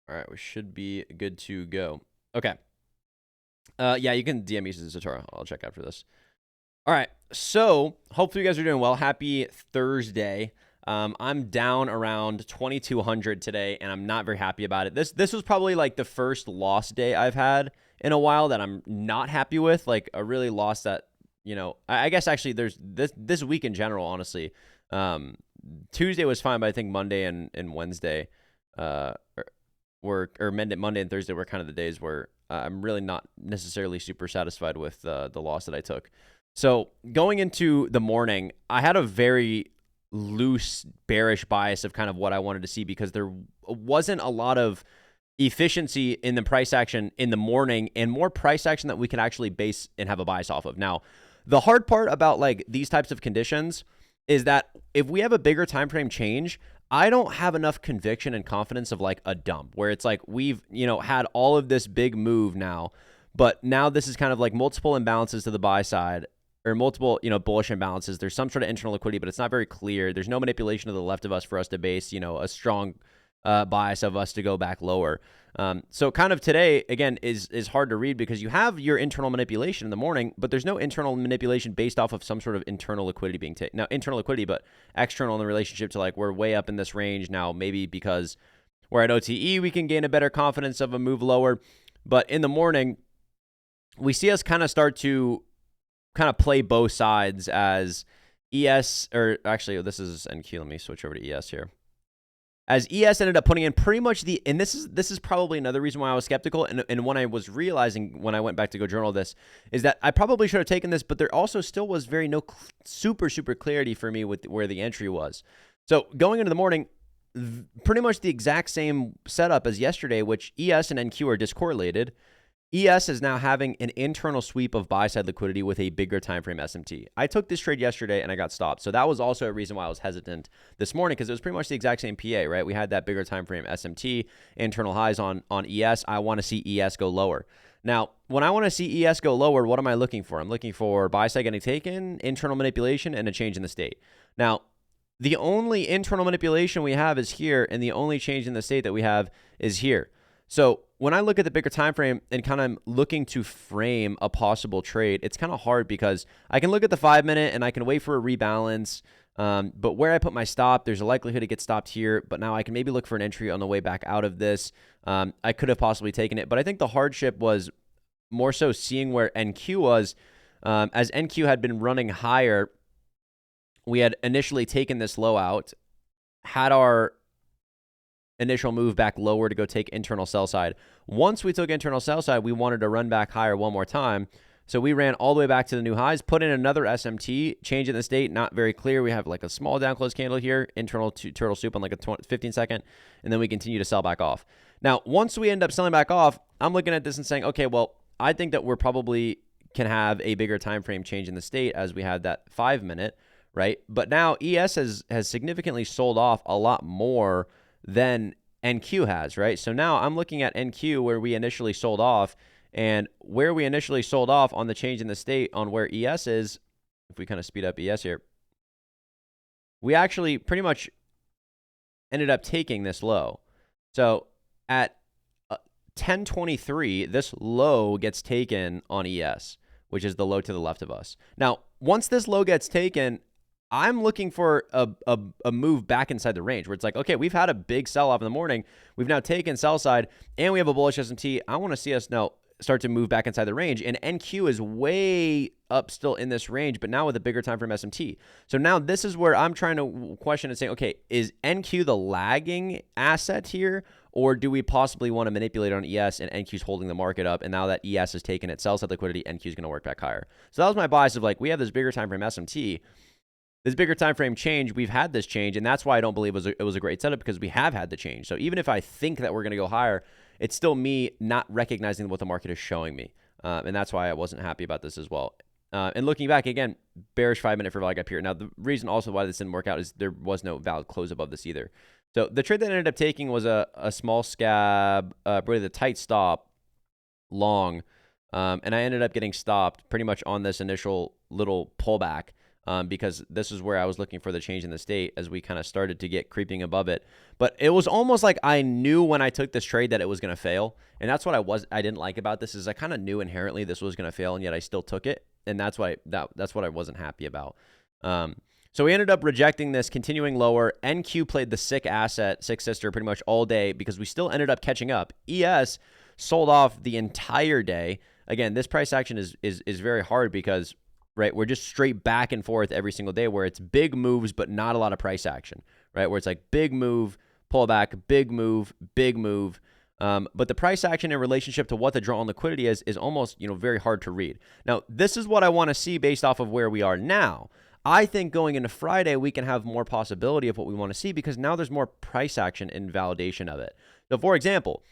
All right, we should be good to go. Okay. Yeah, you can DM me Zatora. I'll check after this. All right. So hopefully you guys are doing well. Happy Thursday. I'm down around 2,200 today, and I'm not very happy about it. This was probably like the first loss day I've had in a while that I'm not happy with. Like a really loss that, I guess actually there's this week in general, honestly. Tuesday was fine, but I think Monday and Wednesday or Monday and Thursday were kind of the days where I'm really not necessarily super satisfied with the loss that I took. So going into the morning, I had a very loose bearish bias of kind of what I wanted to see because there wasn't a lot of efficiency in the price action in the morning and more price action that we can actually base and have a bias off of. Now, the hard part about like these types of conditions is that if we have a bigger time frame change, I don't have enough conviction and confidence of like a dump where it's like we've, had all of this big move now, but now this is kind of like multiple imbalances to the buy side or multiple, bullish imbalances. There's some sort of internal liquidity, but it's not very clear. There's no manipulation to the left of us for us to base, a strong bias of us to go back lower. So kind of today, again, is hard to read because you have your internal manipulation in the morning, but there's no internal manipulation based off of some sort of internal liquidity being taken. Now, internal liquidity, but external in the relationship to like we're way up in this range now, maybe because we're at OTE, we can gain a better confidence of a move lower. But in the morning, we see us kind of start to kind of play both sides as ES, or actually, this is NQ. Let me switch over to ES here. As ES ended up putting in pretty much and this is probably another reason why I was skeptical, and when I was realizing when I went back to go journal this, is that I probably should have taken this, but there also still was no super clarity for me with where the entry was. So going into the morning, pretty much the exact same setup as yesterday, which ES and NQ are discorrelated. ES is now having an internal sweep of buy-side liquidity with a bigger time frame SMT. I took this trade yesterday and I got stopped. So that was also a reason why I was hesitant this morning because it was pretty much the exact same PA, right? We had that bigger time frame SMT, internal highs on ES. I want to see ES go lower. Now, when I want to see ES go lower, what am I looking for? I'm looking for buy-side getting taken, internal manipulation, and a change in the state. Now, the only internal manipulation we have is here, and the only change in the state that we have is here. So when I look at the bigger time frame and kind of looking to frame a possible trade, it's kind of hard because I can look at the 5-minute and I can wait for a rebalance. But where I put my stop, there's a likelihood to get stopped here. But now I can maybe look for an entry on the way back out of this. I could have possibly taken it. But I think the hardship was more so seeing where NQ was. As NQ had been running higher, we had initially taken this low out, had our initial move back lower to go take internal sell side. Once we took internal sell side, we wanted to run back higher one more time. So we ran all the way back to the new highs, put in another SMT, change in the state, not very clear. We have like a small down close candle here, internal to turtle soup on like a 15 second, and then we continue to sell back off. Now, once we end up selling back off, I'm looking at this and saying, okay, well, I think that we're probably can have a bigger time frame change in the state as we had that 5-minute, right? But now ES has significantly sold off a lot more than NQ has, right? So now I'm looking at NQ where we initially sold off, and where we initially sold off on the change in the state on where ES is, if we kind of speed up ES here, we actually pretty much ended up taking this low. So at 1023, this low gets taken on ES, which is the low to the left of us. Now, once this low gets taken, I'm looking for a move back inside the range where it's like, okay, we've had a big sell-off in the morning. We've now taken sell side, and we have a bullish SMT. I want to see us now start to move back inside the range, and NQ is way up still in this range, but now with a bigger time frame SMT. So now this is where I'm trying to question and say, okay, is NQ the lagging asset here, or do we possibly want to manipulate on ES and NQ's holding the market up, and now that ES has taken its sell-side liquidity, NQ is going to work back higher. So that was my bias of like, we have this bigger time frame SMT, this bigger time frame change, we've had this change, and that's why I don't believe it was a great setup, because we have had the change. So even if I think that we're going to go higher, it's still me not recognizing what the market is showing me, and that's why I wasn't happy about this as well. And looking back, again, bearish 5-minute for value up here. Now, the reason also why this didn't work out is there was no valid close above this either. So the trade that I ended up taking was a small scab, really the tight stop, long, and I ended up getting stopped pretty much on this initial little pullback. because this is where I was looking for the change in the state as we kind of started to get creeping above it. But it was almost like I knew when I took this trade that it was going to fail. And that's what I didn't like about this is I kind of knew inherently this was going to fail, and yet I still took it. And that's what I wasn't happy about. So we ended up rejecting this, continuing lower. NQ played the sick sister pretty much all day because we still ended up catching up. ES sold off the entire day. Again, this price action is very hard because, right, we're just straight back and forth every single day where it's big moves but not a lot of price action, right? Where it's like big move, pull back, big move, big move. But the price action in relationship to what the draw on liquidity is almost, very hard to read. Now, this is what I want to see based off of where we are now. I think going into Friday, we can have more possibility of what we want to see because now there's more price action and validation of it. So, for example,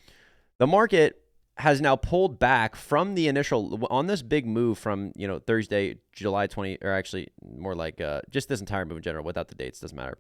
the market has now pulled back from the initial on this big move from, Thursday, July 20, or actually more like just this entire move in general without the dates, doesn't matter.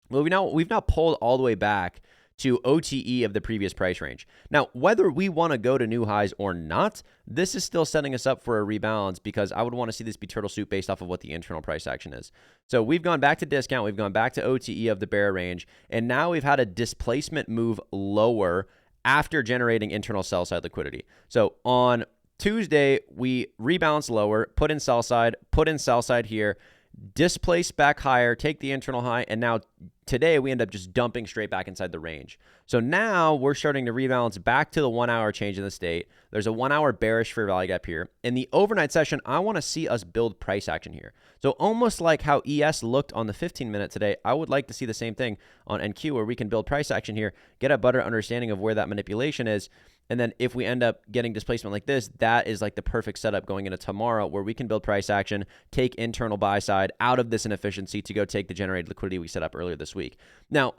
Well, we've now pulled all the way back to OTE of the previous price range. Now, whether we want to go to new highs or not, this is still setting us up for a rebalance because I would want to see this be turtle soup based off of what the internal price action is. So we've gone back to discount, we've gone back to OTE of the bear range, and now we've had a displacement move lower after generating internal sell side liquidity. So on Tuesday, we rebalanced lower, put in sell side here, displace back higher, take the internal high, and now today we end up just dumping straight back inside the range. So now we're starting to rebalance back to the 1 hour change in the state. There's a 1 hour bearish fair value gap here. In the overnight session, I want to see us build price action here. So almost like how ES looked on the 15-minute today, I would like to see the same thing on NQ where we can build price action here, get a better understanding of where that manipulation is. And then if we end up getting displacement like this, that is like the perfect setup going into tomorrow where we can build price action, take internal buy side out of this inefficiency to go take the generated liquidity we set up earlier this week. Now,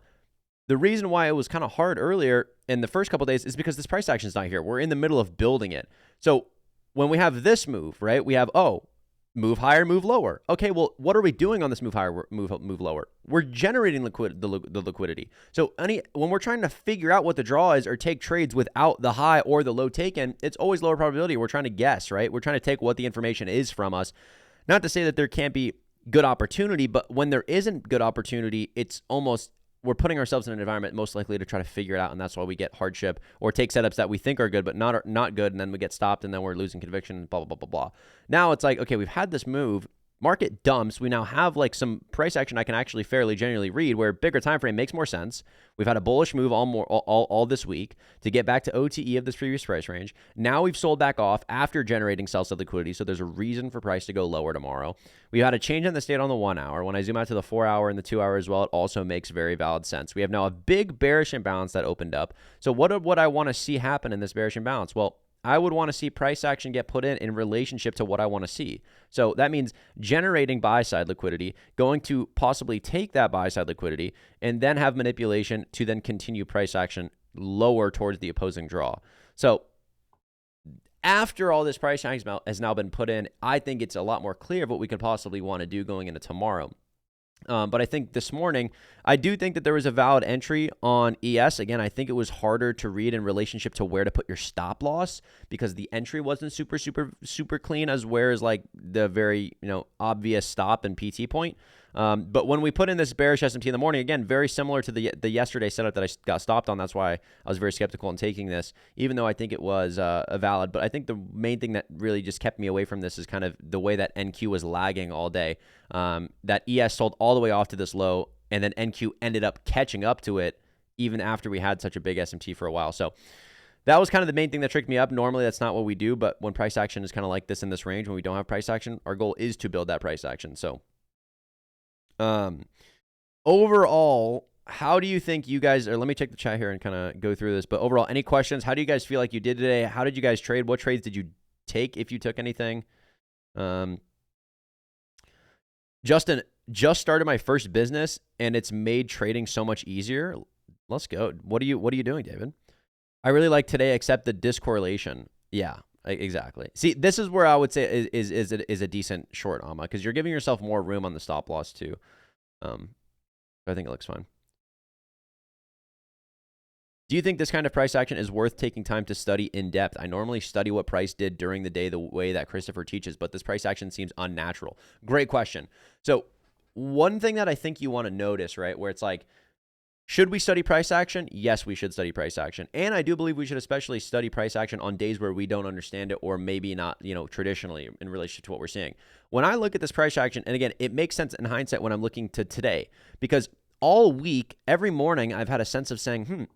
the reason why it was kind of hard earlier in the first couple of days is because this price action is not here. We're in the middle of building it. So when we have this move, right, we have, move higher, move lower. Okay, well, what are we doing on this move higher, move lower? We're generating the liquidity. So when we're trying to figure out what the draw is or take trades without the high or the low taken, it's always lower probability. We're trying to guess, right? We're trying to take what the information is from us. Not to say that there can't be good opportunity, but when there isn't good opportunity, it's almost we're putting ourselves in an environment most likely to try to figure it out, and that's why we get hardship or take setups that we think are good but not good, and then we get stopped, and then we're losing conviction, blah, blah, blah, blah, blah. Now it's like, okay, we've had this move. Market dumps. We now have like some price action I can actually fairly genuinely read where bigger time frame makes more sense. We've had a bullish move all this week to get back to OTE of this previous price range. Now we've sold back off after generating sell side liquidity, so there's a reason for price to go lower tomorrow. We had a change in the state on the 1 hour. When I zoom out to the 4 hour and the 2 hour as well, it also makes very valid sense. We have now a big bearish imbalance that opened up. So what would I want to see happen in this bearish imbalance? Well, I would want to see price action get put in relationship to what I want to see. So that means generating buy side liquidity, going to possibly take that buy side liquidity, and then have manipulation to then continue price action lower towards the opposing draw. So after all this price action has now been put in, I think it's a lot more clear of what we could possibly want to do going into tomorrow. But I think this morning, I do think that there was a valid entry on ES. Again, I think it was harder to read in relationship to where to put your stop loss because the entry wasn't super clean as whereas like the very, obvious stop and PT point. But when we put in this bearish S&P in the morning, again, very similar to the yesterday setup that I got stopped on. That's why I was very skeptical in taking this, even though I think it was a valid. But I think the main thing that really just kept me away from this is kind of the way that NQ was lagging all day. That ES sold all the way off to this low, and then NQ ended up catching up to it even after we had such a big S&P for a while. So that was kind of the main thing that tricked me up. Normally, that's not what we do, but when price action is kind of like this in this range, when we don't have price action, our goal is to build that price action. So overall, how do you think you guys are? Let me check the chat here and kind of go through this. But overall, any questions? How do you guys feel like you did today? How did you guys trade? What trades did you take if you took anything? Justin, just started my first business and it's made trading so much easier. Let's go. What are you doing, David? I really like today, except the discorrelation. Yeah, exactly. See, this is where I would say is a decent short, Amma, because you're giving yourself more room on the stop loss too. I think it looks fine. Do you think this kind of price action is worth taking time to study in depth? I normally study what price did during the day the way that Christopher teaches, but this price action seems unnatural. Great question. So one thing that I think you want to notice, right, where it's like, should we study price action? Yes, we should study price action. And I do believe we should especially study price action on days where we don't understand it, or maybe not, traditionally in relation to what we're seeing. When I look at this price action, and again, it makes sense in hindsight when I'm looking to today, because all week, every morning, I've had a sense of saying,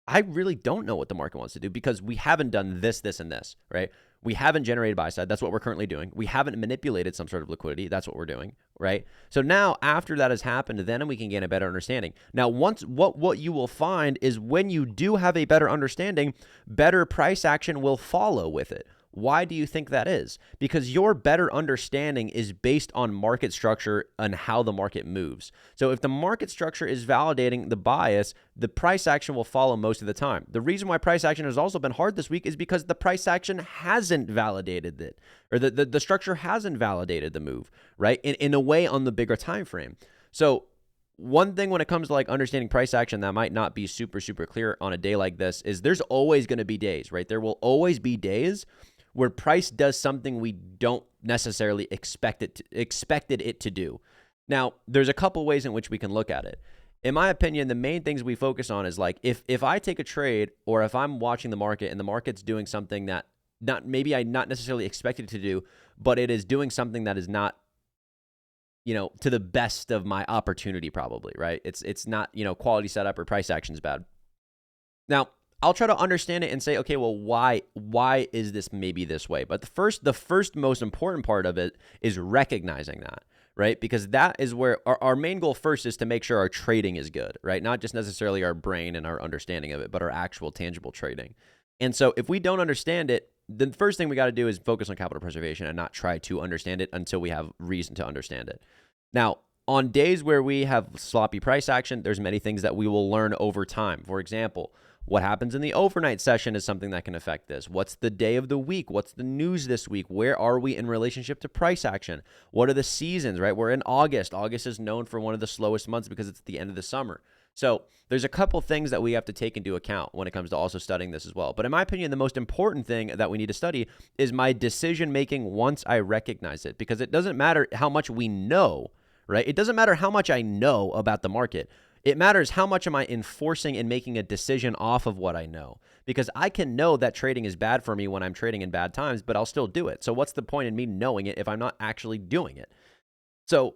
I really don't know what the market wants to do, because we haven't done this, this, and this, right? We haven't generated buy side. That's what we're currently doing. We haven't manipulated some sort of liquidity. That's what we're doing, right? So now after that has happened, then we can gain a better understanding. Now, what you will find is when you do have a better understanding, better price action will follow with it. Why do you think that is? Because your better understanding is based on market structure and how the market moves. So if the market structure is validating the bias, the price action will follow most of the time. The reason why price action has also been hard this week is because the price action hasn't validated it, or the structure hasn't validated the move, right? In a way on the bigger time frame. So one thing when it comes to like understanding price action that might not be super, super clear on a day like this is there's always going to be days, right? There will always be days where price does something we don't necessarily expected it to do. Now, there's a couple ways in which we can look at it. In my opinion, the main things we focus on is like if I take a trade, or if I'm watching the market and the market's doing something that maybe I not necessarily expected it to do, but it is doing something that is not, to the best of my opportunity, probably, right? It's not, quality setup or price action's bad. Now, I'll try to understand it and say, okay, well, why is this maybe this way? But the first most important part of it is recognizing that, right? Because that is where our main goal first is to make sure our trading is good, right? Not just necessarily our brain and our understanding of it, but our actual tangible trading. And so if we don't understand it, the first thing we got to do is focus on capital preservation and not try to understand it until we have reason to understand it. Now, on days where we have sloppy price action, there's many things that we will learn over time. For example, what happens in the overnight session is something that can affect this. What's the day of the week? What's the news this week? Where are we in relationship to price action? What are the seasons, right? We're in August. August is known for one of the slowest months because it's the end of the summer. So there's a couple things that we have to take into account when it comes to also studying this as well. But in my opinion, the most important thing that we need to study is my decision making once I recognize it, because it doesn't matter how much we know, right? It doesn't matter how much I know about the market. It matters how much am I enforcing and making a decision off of what I know, because I can know that trading is bad for me when I'm trading in bad times, but I'll still do it. So what's the point in me knowing it if I'm not actually doing it? So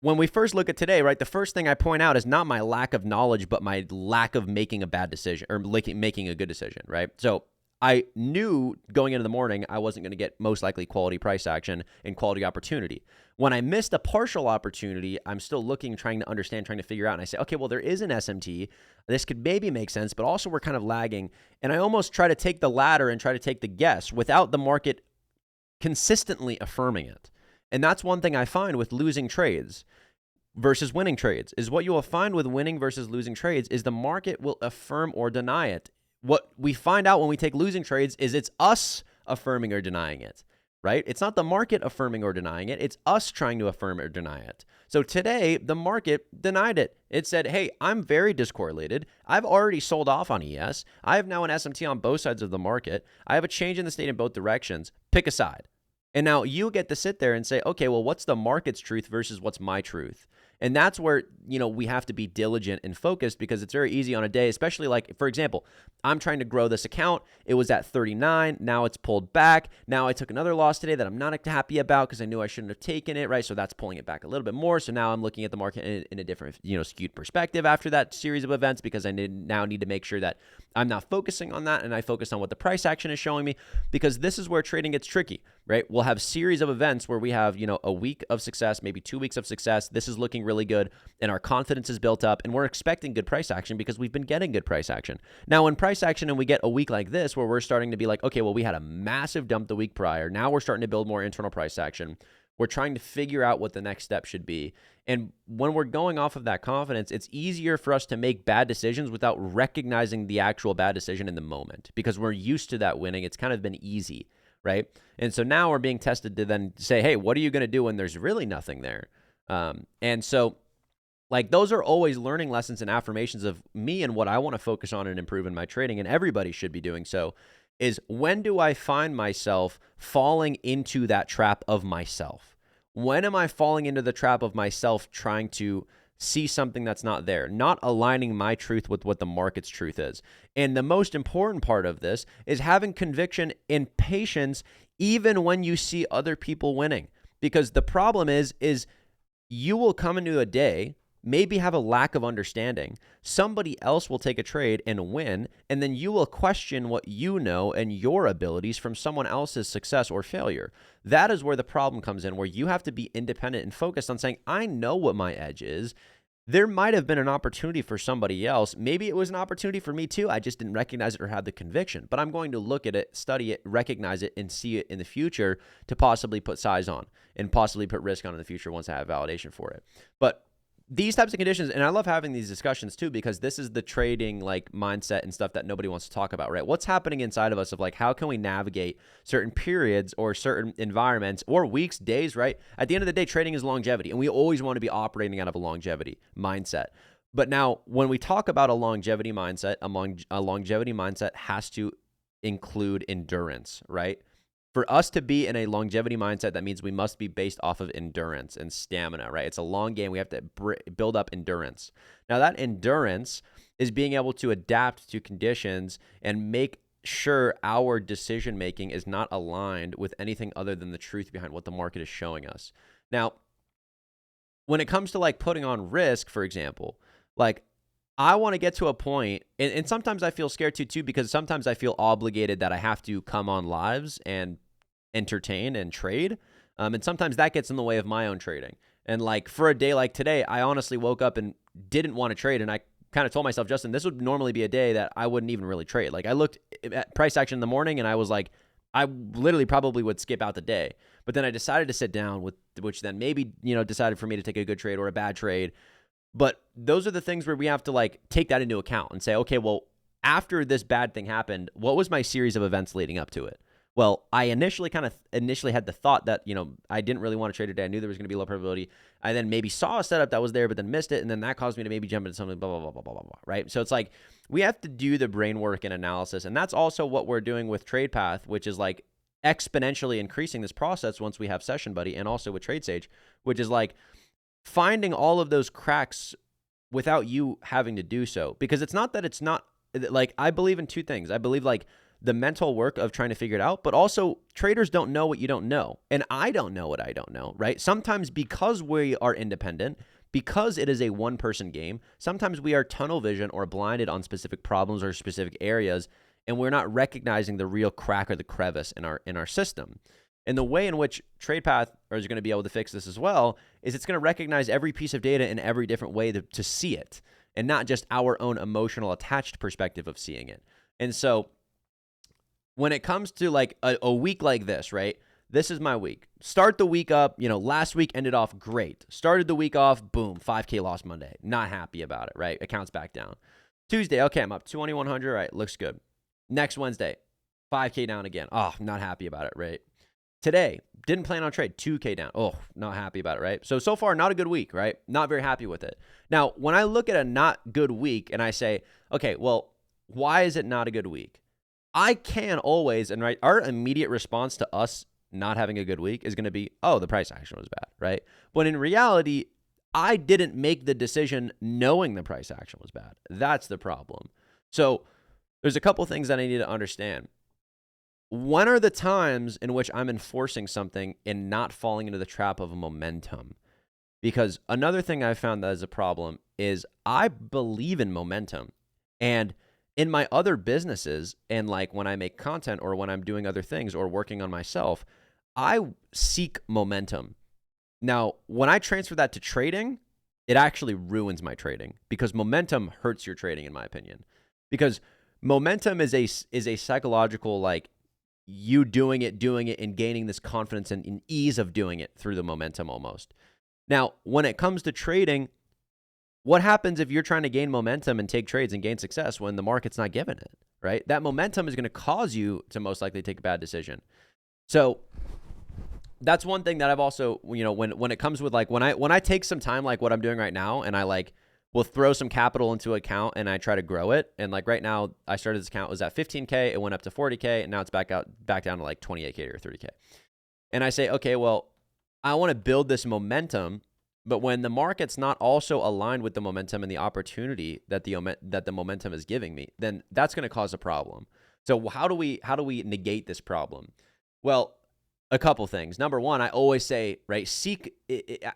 when we first look at today, right, the first thing I point out is not my lack of knowledge, but my lack of making a bad decision or making a good decision, right? So I knew going into the morning I wasn't going to get most likely quality price action and quality opportunity. When I missed a partial opportunity, I'm still looking, trying to understand, trying to figure out. And I say, okay, well, there is an SMT. This could maybe make sense, but also we're kind of lagging. And I almost try to take the latter and try to take the guess without the market consistently affirming it. And that's one thing I find with losing trades versus winning trades is what you will find with winning versus losing trades is the market will affirm or deny it. What we find out when we take losing trades is it's us affirming or denying it, right? It's not the market affirming or denying it. It's us trying to affirm or deny it. So today, the market denied it. It said, hey, I'm very discorrelated. I've already sold off on ES. I have now an SMT on both sides of the market. I have a change in the state in both directions. Pick a side. And now you get to sit there and say, okay, well, what's the market's truth versus what's my truth? And that's where, we have to be diligent and focused, because it's very easy on a day, especially like, for example, I'm trying to grow this account. It was at 39. Now it's pulled back. Now I took another loss today that I'm not happy about because I knew I shouldn't have taken it, right? So that's pulling it back a little bit more. So now I'm looking at the market in a different, skewed perspective after that series of events, because I now need to make sure that I'm not focusing on that and I focus on what the price action is showing me, because this is where trading gets tricky, right? We'll have series of events where we have, a week of success, maybe 2 weeks of success. This is looking really good and our confidence is built up and we're expecting good price action because we've been getting good price action. Now in price action and we get a week like this where we're starting to be like, okay, well, we had a massive dump the week prior. Now we're starting to build more internal price action. We're trying to figure out what the next step should be. And when we're going off of that confidence, it's easier for us to make bad decisions without recognizing the actual bad decision in the moment, because we're used to that winning. It's kind of been easy, right? And so now we're being tested to then say, hey, what are you going to do when there's really nothing there? And so Like, those are always learning lessons and affirmations of me and what I want to focus on and improve in my trading, and everybody should be doing so, is when do I find myself falling into that trap of myself? When am I falling into the trap of myself trying to see something that's not there, not aligning my truth with what the market's truth is? And the most important part of this is having conviction and patience even when you see other people winning. Because the problem is you will come into a day, maybe have a lack of understanding. Somebody else will take a trade and win, and then you will question what you know and your abilities from someone else's success or failure. That is where the problem comes in, where you have to be independent and focused on saying, I know what my edge is. There might have been an opportunity for somebody else. Maybe it was an opportunity for me too. I just didn't recognize it or have the conviction. But I'm going to look at it, study it, recognize it, and see it in the future to possibly put size on and possibly put risk on in the future once I have validation for it. But these types of conditions, and I love having these discussions too, because this is the trading like mindset and stuff that nobody wants to talk about, right? What's happening inside of us of like, how can we navigate certain periods or certain environments or weeks, days, right? At the end of the day, trading is longevity, and we always want to be operating out of a longevity mindset. But now when we talk about a longevity mindset, a longevity mindset has to include endurance, right? For us to be in a longevity mindset, that means we must be based off of endurance and stamina, right? It's a long game. We have to build up endurance. Now, that endurance is being able to adapt to conditions and make sure our decision-making is not aligned with anything other than the truth behind what the market is showing us. Now, when it comes to like putting on risk, for example, like I want to get to a point, and sometimes I feel scared too, because sometimes I feel obligated that I have to come on lives and entertain and trade. And sometimes that gets in the way of my own trading. And like for a day like today, I honestly woke up and didn't want to trade. And I kind of told myself, Justin, this would normally be a day that I wouldn't even really trade. Like I looked at price action in the morning and I was like, I literally probably would skip out the day. But then I decided to sit down, with which then maybe, decided for me to take a good trade or a bad trade. But those are the things where we have to like take that into account and say, okay, well, after this bad thing happened, what was my series of events leading up to it? Well, I initially had the thought that, I didn't really want to trade today. I knew there was going to be low probability. I then maybe saw a setup that was there, but then missed it. And then that caused me to maybe jump into something, blah, blah, blah, blah, blah, blah, blah, right? So it's like, we have to do the brain work and analysis. And that's also what we're doing with TradePath, which is like exponentially increasing this process once we have Session Buddy, and also with TradeSage, which is like finding all of those cracks without you having to do so. Because it's not that it's not, like, I believe in two things. I believe like the mental work of trying to figure it out, but also traders don't know what you don't know. And I don't know what I don't know, right? Sometimes because we are independent, because it is a one-person game, sometimes we are tunnel vision or blinded on specific problems or specific areas, and we're not recognizing the real crack or the crevice in our system. And the way in which TradePath is going to be able to fix this as well is it's going to recognize every piece of data in every different way to see it, and not just our own emotional attached perspective of seeing it. And so when it comes to like a week like this, right? This is my week. Start the week up. Last week ended off great. Started the week off, boom, 5K loss Monday. Not happy about it, right? Accounts back down. Tuesday, okay, I'm up 2,100. Right, looks good. Next Wednesday, 5K down again. Oh, not happy about it, right? Today, didn't plan on trade, 2K down. Oh, not happy about it, right? So far, not a good week, right? Not very happy with it. Now, when I look at a not good week and I say, okay, well, why is it not a good week? I can always, and right, our immediate response to us not having a good week is going to be, oh, the price action was bad, right? But in reality, I didn't make the decision knowing the price action was bad. That's the problem. So there's a couple things that I need to understand. When are the times in which I'm enforcing something and not falling into the trap of a momentum? Because another thing I've found that is a problem is I believe in momentum. And in my other businesses, and like when I make content or when I'm doing other things or working on myself, I seek momentum. Now, when I transfer that to trading, it actually ruins my trading, because momentum hurts your trading, in my opinion. Because momentum is a psychological, like, you doing it, and gaining this confidence and ease of doing it through the momentum almost. Now, when it comes to trading, what happens if you're trying to gain momentum and take trades and gain success when the market's not giving it, right? That momentum is going to cause you to most likely take a bad decision. So that's one thing that I've also, when it comes with like, when I take some time, like what I'm doing right now, and I like will throw some capital into an account and I try to grow it. And like right now I started this account, it was at 15K. It went up to 40K, and now it's back down to like 28K or 30K. And I say, okay, well, I want to build this momentum, but when the market's not also aligned with the momentum and the opportunity that the momentum is giving me, then that's going to cause a problem. So how do we negate this problem? Well, a couple things. Number one, I always say, right,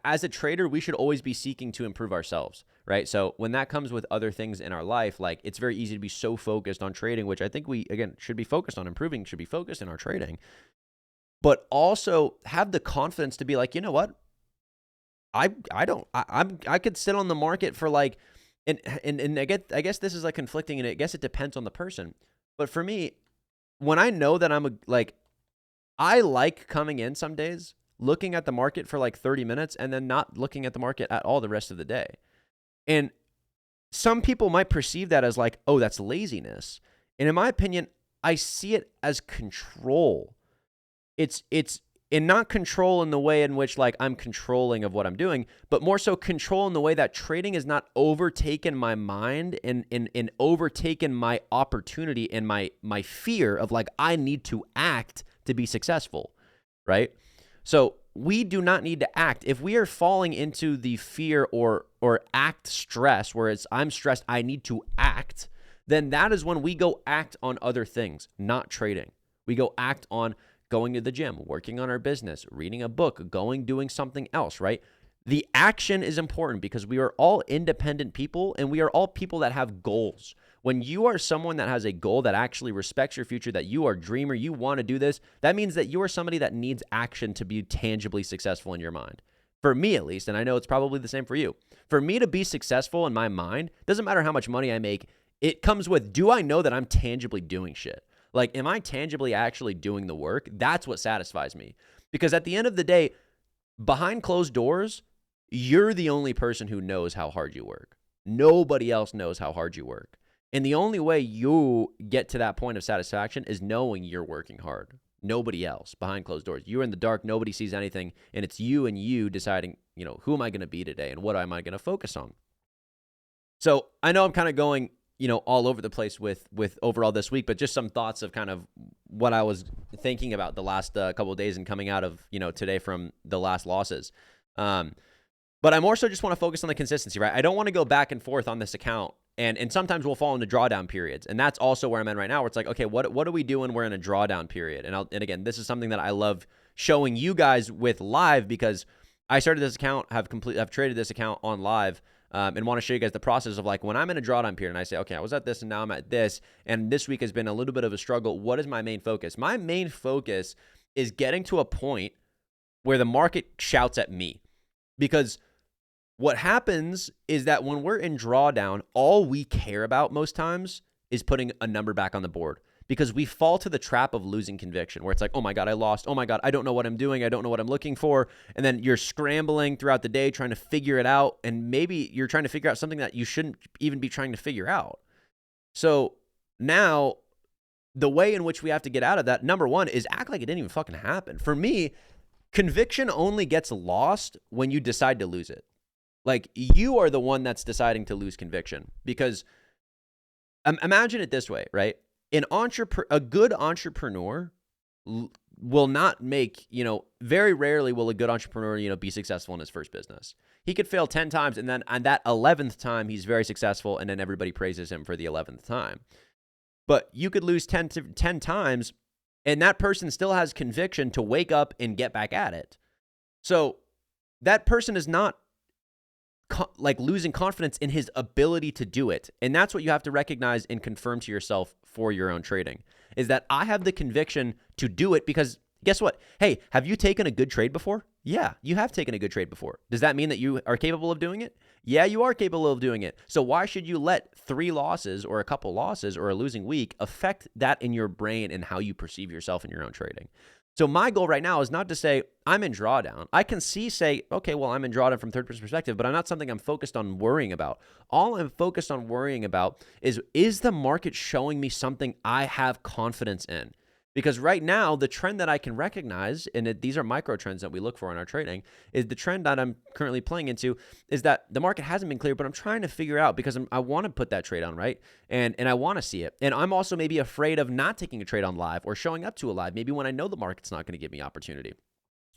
as a trader, we should always be seeking to improve ourselves, right? So when that comes with other things in our life, like it's very easy to be so focused on trading, which I think we, again, should be focused on improving, should be focused in our trading, but also have the confidence to be like, you know what? I could sit on the market for like, and I guess this is like conflicting, and I guess it depends on the person. But for me, when I know that I like coming in some days, looking at the market for like 30 minutes and then not looking at the market at all the rest of the day. And some people might perceive that as like, oh, that's laziness. And in my opinion, I see it as control. It's and not control in the way in which like I'm controlling of what I'm doing, but more so control in the way that trading has not overtaken my mind and overtaken my opportunity and my fear of like, I need to act to be successful, right? So we do not need to act. If we are falling into the fear or act stress, where it's I'm stressed, I need to act, then that is when we go act on other things, not trading. We go act on going to the gym, working on our business, reading a book, doing something else, right? The action is important because we are all independent people and we are all people that have goals. When you are someone that has a goal that actually respects your future, that you are a dreamer, you want to do this, that means that you are somebody that needs action to be tangibly successful in your mind. For me, at least, and I know it's probably the same for you. For me to be successful in my mind, doesn't matter how much money I make, it comes with, do I know that I'm tangibly doing shit? Like, am I tangibly actually doing the work? That's what satisfies me. Because at the end of the day, behind closed doors, you're the only person who knows how hard you work. Nobody else knows how hard you work. And the only way you get to that point of satisfaction is knowing you're working hard. Nobody else behind closed doors. You're in the dark. Nobody sees anything. And it's you and you deciding, who am I going to be today and what am I going to focus on? So I know I'm kind of going, all over the place with overall this week, but just some thoughts of kind of what I was thinking about the last couple of days and coming out of, today from the last losses. But I more so just want to focus on the consistency, right? I don't want to go back and forth on this account. And sometimes we'll fall into drawdown periods. And that's also where I'm at right now, where it's like, okay, what do we do when we're in a drawdown period? And again, this is something that I love showing you guys with live, because I started this account, I've traded this account on live, and want to show you guys the process of like when I'm in a drawdown period and I say, okay, I was at this and now I'm at this, and this week has been a little bit of a struggle. What is my main focus? My main focus is getting to a point where the market shouts at me, because what happens is that when we're in drawdown, all we care about most times is putting a number back on the board, because we fall to the trap of losing conviction, where it's like, oh my God, I lost. Oh my God, I don't know what I'm doing. I don't know what I'm looking for. And then you're scrambling throughout the day trying to figure it out. And maybe you're trying to figure out something that you shouldn't even be trying to figure out. So now the way in which we have to get out of that, number one, is act like it didn't even fucking happen. For me, conviction only gets lost when you decide to lose it. Like, you are the one that's deciding to lose conviction, because imagine it this way, right? A good entrepreneur will not make, very rarely will a good entrepreneur, be successful in his first business. He could fail 10 times, and then on that 11th time, he's very successful, and then everybody praises him for the 11th time. But you could lose 10 times, and that person still has conviction to wake up and get back at it. So that person is not like losing confidence in his ability to do it. And that's what you have to recognize and confirm to yourself for your own trading, is that I have the conviction to do it, because guess what? Hey, have you taken a good trade before? Yeah, you have taken a good trade before. Does that mean that you are capable of doing it? Yeah, you are capable of doing it. So why should you let 3 losses or a couple losses or a losing week affect that in your brain and how you perceive yourself in your own trading? So my goal right now is not to say I'm in drawdown. I can say, okay, well, I'm in drawdown from third person perspective, but I'm not something I'm focused on worrying about. All I'm focused on worrying about is the market showing me something I have confidence in? Because right now, the trend that I can recognize, and these are micro trends that we look for in our trading, is the trend that I'm currently playing into is that the market hasn't been clear, but I'm trying to figure out because I want to put that trade on, right? And I want to see it. And I'm also maybe afraid of not taking a trade on live or showing up to a live, maybe when I know the market's not going to give me opportunity.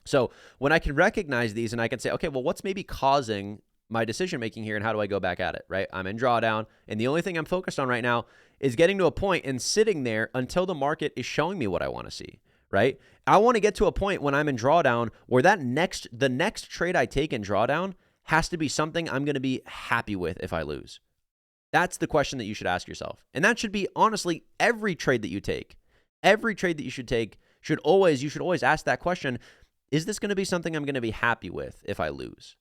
So when I can recognize these and I can say, okay, well, what's maybe causing my decision making here and how do I go back at it, right? I'm in drawdown, and the only thing I'm focused on right now is getting to a point and sitting there until the market is showing me what I want to see, right? I want to get to a point when I'm in drawdown where the next trade I take in drawdown has to be something I'm going to be happy with if I lose. That's the question that you should ask yourself. And that should be honestly every trade that you take. Every trade that you should take you should always ask that question, is this going to be something I'm going to be happy with if I lose?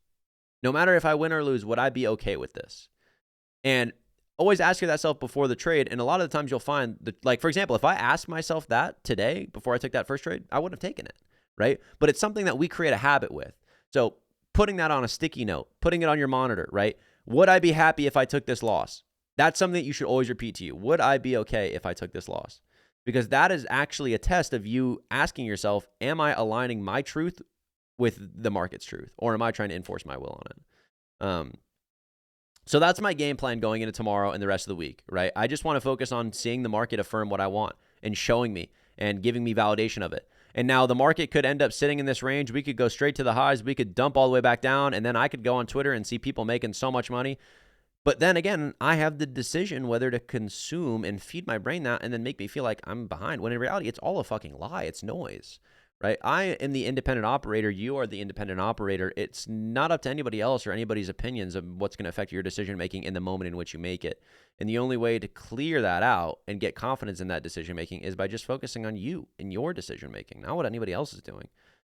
No matter if I win or lose, would I be okay with this? And always ask yourself before the trade. And a lot of the times you'll find that, like, for example, if I asked myself that today before I took that first trade, I wouldn't have taken it, right? But it's something that we create a habit with. So putting that on a sticky note, putting it on your monitor, right? Would I be happy if I took this loss? That's something that you should always repeat to you. Would I be okay if I took this loss? Because that is actually a test of you asking yourself, am I aligning my truth with the market's truth, or am I trying to enforce my will on it? So that's my game plan going into tomorrow and the rest of the week, right? I just want to focus on seeing the market affirm what I want and showing me and giving me validation of it. And now the market could end up sitting in this range. We could go straight to the highs. We could dump all the way back down, and then I could go on Twitter and see people making so much money. But then again, I have the decision whether to consume and feed my brain that and then make me feel like I'm behind, when in reality, it's all a fucking lie. It's noise. Right? I am the independent operator. You are the independent operator. It's not up to anybody else or anybody's opinions of what's going to affect your decision-making in the moment in which you make it. And the only way to clear that out and get confidence in that decision-making is by just focusing on you and your decision-making, not what anybody else is doing.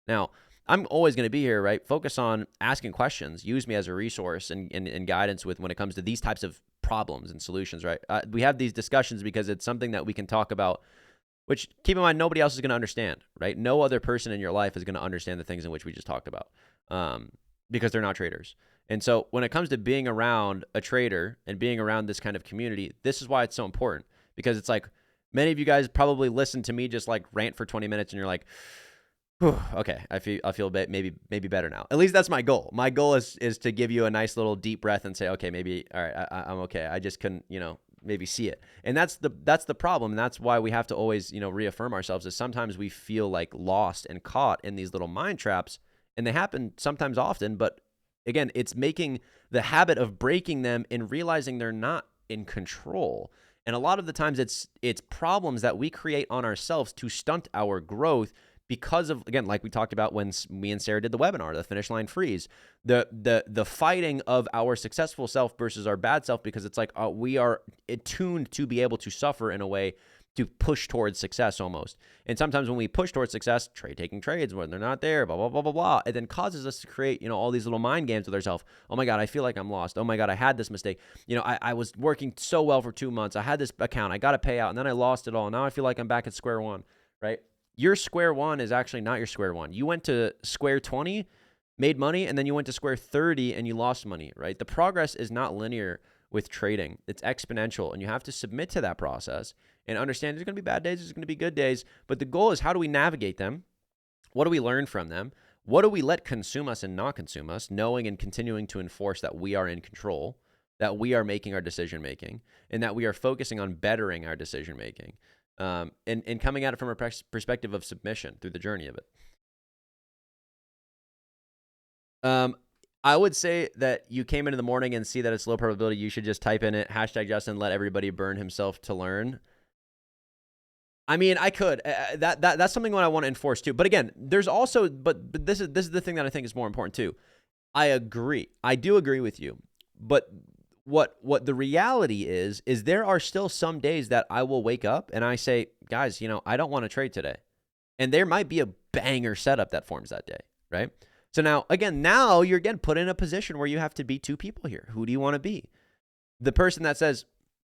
Now, I'm always going to be here, right? Focus on asking questions. Use me as a resource and guidance when it comes to these types of problems and solutions, right? We have these discussions because it's something that we can talk about, which, keep in mind, nobody else is going to understand, right? No other person in your life is going to understand the things in which we just talked about because they're not traders. And so when it comes to being around a trader and being around this kind of community, this is why it's so important, because it's like many of you guys probably listen to me just like rant for 20 minutes and you're like, okay, I feel maybe better now. At least that's my goal. My goal is to give you a nice little deep breath and say, okay, maybe, all right, I'm okay. I just couldn't, maybe see it. And that's the problem. And that's why we have to always, reaffirm ourselves, is sometimes we feel like lost and caught in these little mind traps, and they happen sometimes often. But again, it's making the habit of breaking them and realizing they're not in control. And a lot of the times it's problems that we create on ourselves to stunt our growth because of, again, like we talked about when me and Sarah did the webinar, the finish line freeze, the fighting of our successful self versus our bad self, because it's like we are attuned to be able to suffer in a way to push towards success almost. And sometimes when we push towards success, taking trades when they're not there, blah, blah, blah, blah, blah, it then causes us to create, all these little mind games with ourselves. Oh my God, I feel like I'm lost. Oh my God, I had this mistake. I was working so well for 2 months. I had this account. I got to pay out, and then I lost it all. Now I feel like I'm back at square one, right? Your square one is actually not your square one. You went to square 20, made money, and then you went to square 30 and you lost money, right? The progress is not linear with trading. It's exponential, and you have to submit to that process and understand there's going to be bad days, there's going to be good days, but the goal is, how do we navigate them? What do we learn from them? What do we let consume us and not consume us, knowing and continuing to enforce that we are in control, that we are making our decision-making, and that we are focusing on bettering our decision-making. And coming at it from a perspective of submission through the journey of it. I would say that you came into the morning and see that it's low probability. You should just type in it, #Justin, let everybody burn himself to learn. I mean, I could. That's something that I want to enforce too. But again, there's also, but this is the thing that I think is more important too. I agree. I do agree with you. But what the reality is there are still some days that I will wake up and I say, guys, I don't want to trade today. And there might be a banger setup that forms that day, right? So now you're again put in a position where you have to be two people here. Who do you want to be? The person that says,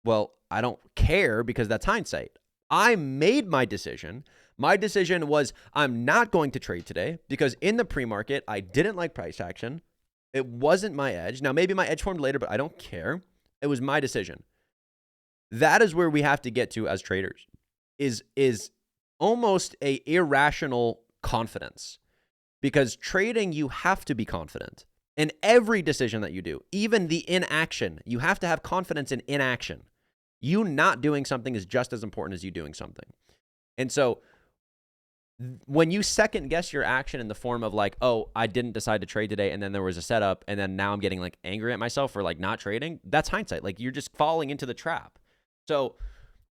well, I don't care because that's hindsight. I made my decision. My decision was, I'm not going to trade today because in the pre-market, I didn't like price action. It wasn't my edge. Now, maybe my edge formed later, but I don't care. It was my decision. That is where we have to get to as traders, is almost a irrational confidence, because trading, you have to be confident in every decision that you do, even the inaction. You have to have confidence in inaction. You not doing something is just as important as you doing something. And so when you second guess your action in the form of like, oh, I didn't decide to trade today, and then there was a setup, and then now I'm getting like angry at myself for like not trading, that's hindsight. Like, you're just falling into the trap. So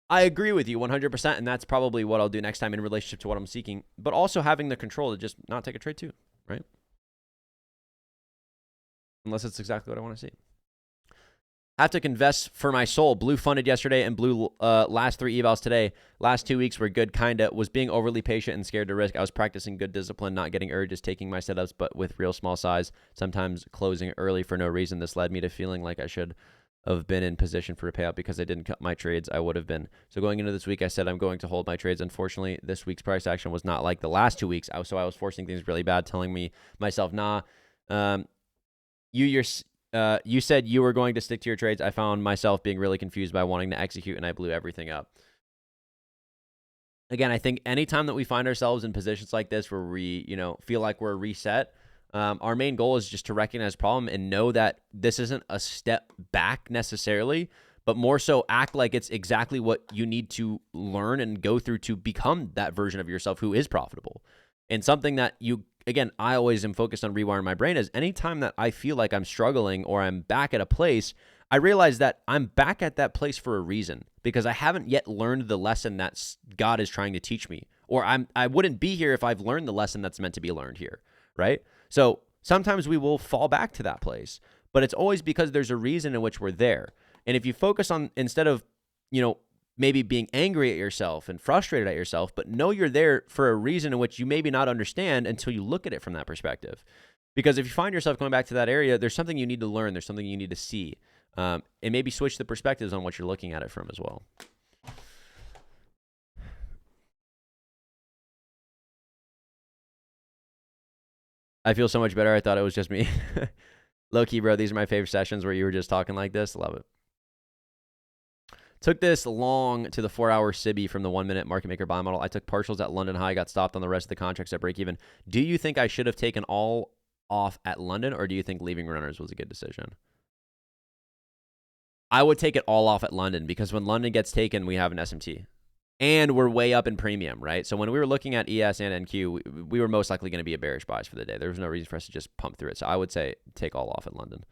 I agree with you 100%, and that's probably what I'll do next time in relationship to what I'm seeking, but also having the control to just not take a trade too, right? Unless it's exactly what I want to see. I have to confess for my soul. Blue funded yesterday and blue last 3 evals today. Last 2 weeks were good, kinda. Was being overly patient and scared to risk. I was practicing good discipline, not getting urges, taking my setups, but with real small size, sometimes closing early for no reason. This led me to feeling like I should have been in position for a payout because I didn't cut my trades. I would have been. So going into this week, I said I'm going to hold my trades. Unfortunately, this week's price action was not like the last 2 weeks. So I was forcing things really bad, telling myself, nah, you said you were going to stick to your trades. I found myself being really confused by wanting to execute, and I blew everything up. Again, I think anytime that we find ourselves in positions like this where we, feel like we're reset, our main goal is just to recognize problem and know that this isn't a step back necessarily, but more so act like it's exactly what you need to learn and go through to become that version of yourself who is profitable. And something that again, I always am focused on rewiring my brain is anytime that I feel like I'm struggling or I'm back at a place, I realize that I'm back at that place for a reason, because I haven't yet learned the lesson that God is trying to teach me, or I wouldn't be here if I've learned the lesson that's meant to be learned here, right? So sometimes we will fall back to that place, but it's always because there's a reason in which we're there. And if you focus on, instead of, maybe being angry at yourself and frustrated at yourself, but know you're there for a reason in which you maybe not understand until you look at it from that perspective. Because if you find yourself going back to that area, there's something you need to learn. There's something you need to see. And maybe switch the perspectives on what you're looking at it from as well. I feel so much better. I thought it was just me. Low key, bro. These are my favorite sessions where you were just talking like this. Love it. Took this long to the 4-hour SIBI from the 1-minute market maker buy model. I took partials at London high, got stopped on the rest of the contracts at break even. Do you think I should have taken all off at London, or do you think leaving runners was a good decision? I would take it all off at London, because when London gets taken, we have an SMT. And we're way up in premium, right? So when we were looking at ES and NQ, we were most likely going to be a bearish bias for the day. There was no reason for us to just pump through it. So I would say take all off at London.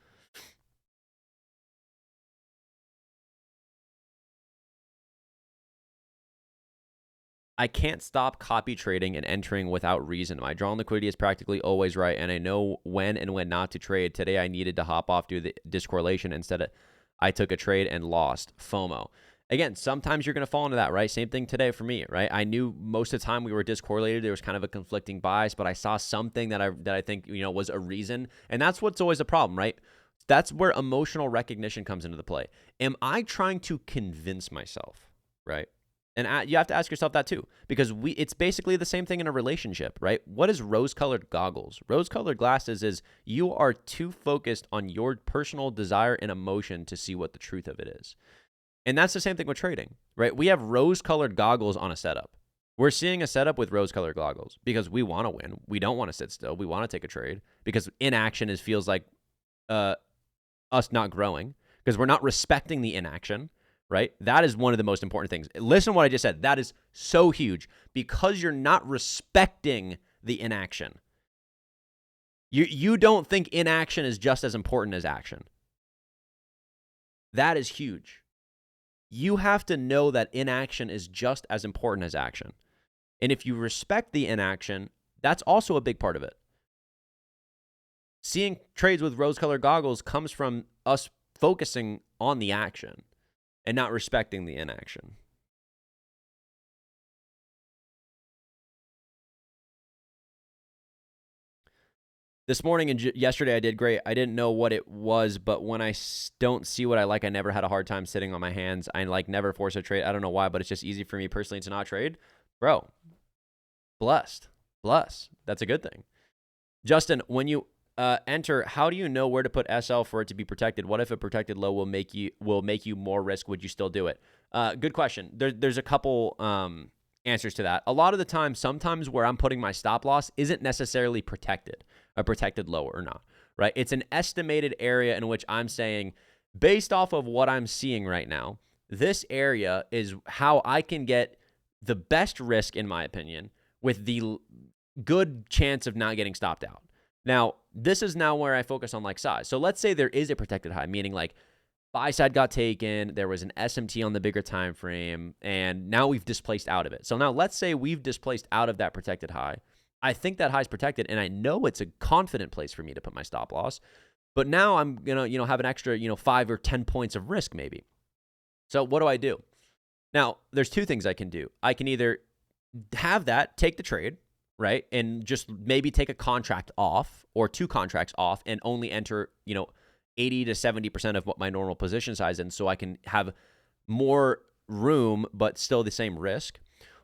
I can't stop copy trading and entering without reason. My drawn liquidity is practically always right, and I know when and when not to trade. Today, I needed to hop off due to the discorrelation. Instead, I took a trade and lost. FOMO. Again, sometimes you're going to fall into that, right? Same thing today for me, right? I knew most of the time we were discorrelated. There was kind of a conflicting bias, but I saw something that I think was a reason, and that's what's always a problem, right? That's where emotional recognition comes into the play. Am I trying to convince myself, right? And you have to ask yourself that too, because it's basically the same thing in a relationship, right? What is rose-colored goggles? Rose-colored glasses is you are too focused on your personal desire and emotion to see what the truth of it is. And that's the same thing with trading, right? We have rose-colored goggles on a setup. We're seeing a setup with rose-colored goggles because we want to win. We don't want to sit still. We want to take a trade because inaction feels like us not growing, because we're not respecting the inaction. Right? That is one of the most important things. Listen to what I just said. That is so huge, because you're not respecting the inaction. You don't think inaction is just as important as action. That is huge. You have to know that inaction is just as important as action. And if you respect the inaction, that's also a big part of it. Seeing trades with rose-colored goggles comes from us focusing on the action and not respecting the inaction. This morning and yesterday I did great. I didn't know what it was, but when I don't see what I like, I never had a hard time sitting on my hands. I never force a trade. I don't know why, but it's just easy for me personally to not trade. Bro, blessed. That's a good thing. Justin, when you enter, how do you know where to put SL for it to be protected? What if a protected low will make you more risk? Would you still do it? Good question. There's a couple answers to that. A lot of the time, sometimes where I'm putting my stop loss isn't necessarily protected, a protected low or not, right? It's an estimated area in which I'm saying, based off of what I'm seeing right now, this area is how I can get the best risk, in my opinion, with the good chance of not getting stopped out. Now, this is now where I focus on like size. So let's say there is a protected high, meaning like buy side got taken, there was an SMT on the bigger time frame, and now we've displaced out of it. So now let's say we've displaced out of that protected high. I think that high is protected, and I know it's a confident place for me to put my stop loss. But now I'm gonna, have an extra, 5 or 10 points of risk maybe. So what do I do? Now, there's two things I can do. I can either have that, take the trade, right, and just maybe take a contract off or 2 contracts off and only enter, 80 to 70% of what my normal position size is, so I can have more room but still the same risk.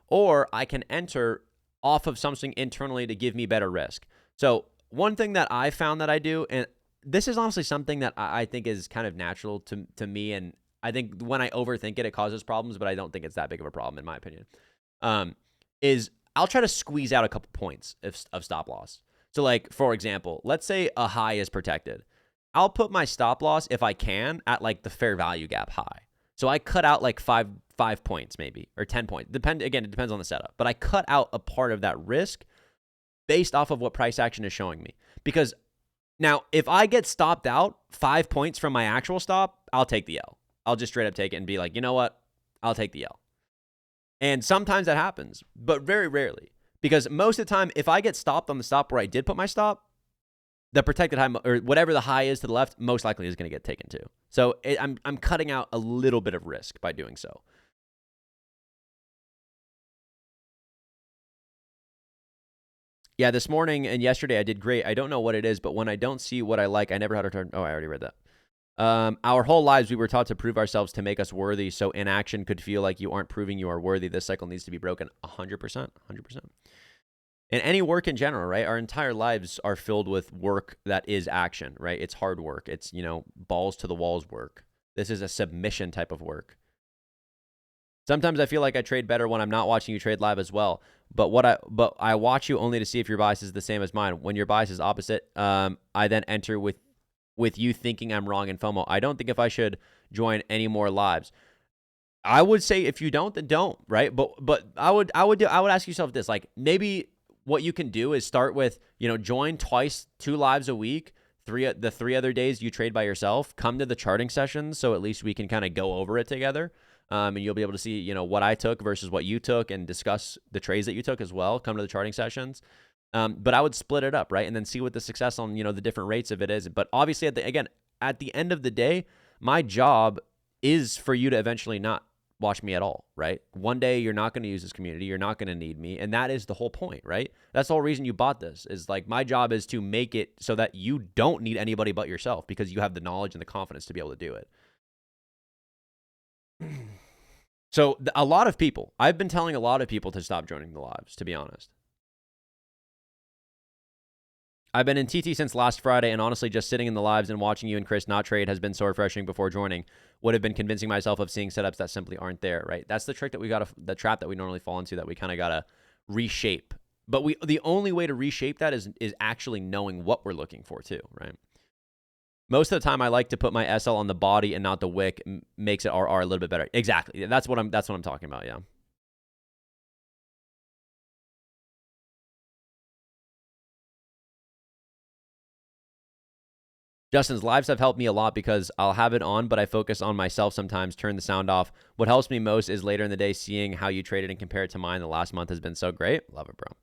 Or I can enter off of something internally to give me better risk. So one thing that I found that I do, and this is honestly something that I think is kind of natural to me, and I think when I overthink it, it causes problems, but I don't think it's that big of a problem in my opinion, is I'll try to squeeze out a couple points of stop loss. So like, for example, let's say a high is protected. I'll put my stop loss, if I can, at like the fair value gap high. So I cut out like five points maybe, or 10 points. Again, it depends on the setup. But I cut out a part of that risk based off of what price action is showing me. Because now, if I get stopped out 5 points from my actual stop, I'll take the L. I'll just straight up take it and be like, you know what? I'll take the L. And sometimes that happens, but very rarely. Because most of the time, if I get stopped on the stop where I did put my stop, the protected high, or whatever the high is to the left, most likely is going to get taken too. So I'm cutting out a little bit of risk by doing so. Yeah, this morning and yesterday I did great. I don't know what it is, but when I don't see what I like, I never had a turn. Oh, I already read that. Our whole lives, we were taught to prove ourselves to make us worthy, so inaction could feel like you aren't proving you are worthy. This cycle needs to be broken 100%, 100%. And any work in general, right? Our entire lives are filled with work that is action, right? It's hard work. It's, balls to the walls work. This is a submission type of work. Sometimes I feel like I trade better when I'm not watching you trade live as well. But I watch you only to see if your bias is the same as mine. When your bias is opposite, I then enter with you thinking I'm wrong in FOMO. I don't think if I should join any more lives. I would say if you don't, then don't, right? But I would ask yourself this, like maybe what you can do is start with, join twice, 2 lives a week, the 3 other days you trade by yourself, come to the charting sessions. So at least we can kind of go over it together. And you'll be able to see, what I took versus what you took and discuss the trades that you took as well. Come to the charting sessions. But I would split it up, right? And then see what the success on, the different rates of it is. But obviously, at the end of the day, my job is for you to eventually not watch me at all, right? One day you're not going to use this community. You're not going to need me. And that is the whole point, right? That's the whole reason you bought this, is like my job is to make it so that you don't need anybody but yourself, because you have the knowledge and the confidence to be able to do it. So a lot of people, I've been telling a lot of people to stop joining the lives, to be honest. I've been in TT since last Friday, and honestly, just sitting in the lives and watching you and Chris not trade has been so refreshing. Before joining, would have been convincing myself of seeing setups that simply aren't there, right? That's the trick that the trap that we normally fall into, that we kind of got to reshape. But the only way to reshape that is actually knowing what we're looking for too, right? Most of the time, I like to put my SL on the body and not the wick. Makes it RR a little bit better. Exactly. That's what I'm talking about. Yeah. Justin's lives have helped me a lot because I'll have it on, but I focus on myself sometimes, turn the sound off. What helps me most is later in the day seeing how you traded and compare it to mine. The last month has been so great. Love it, bro.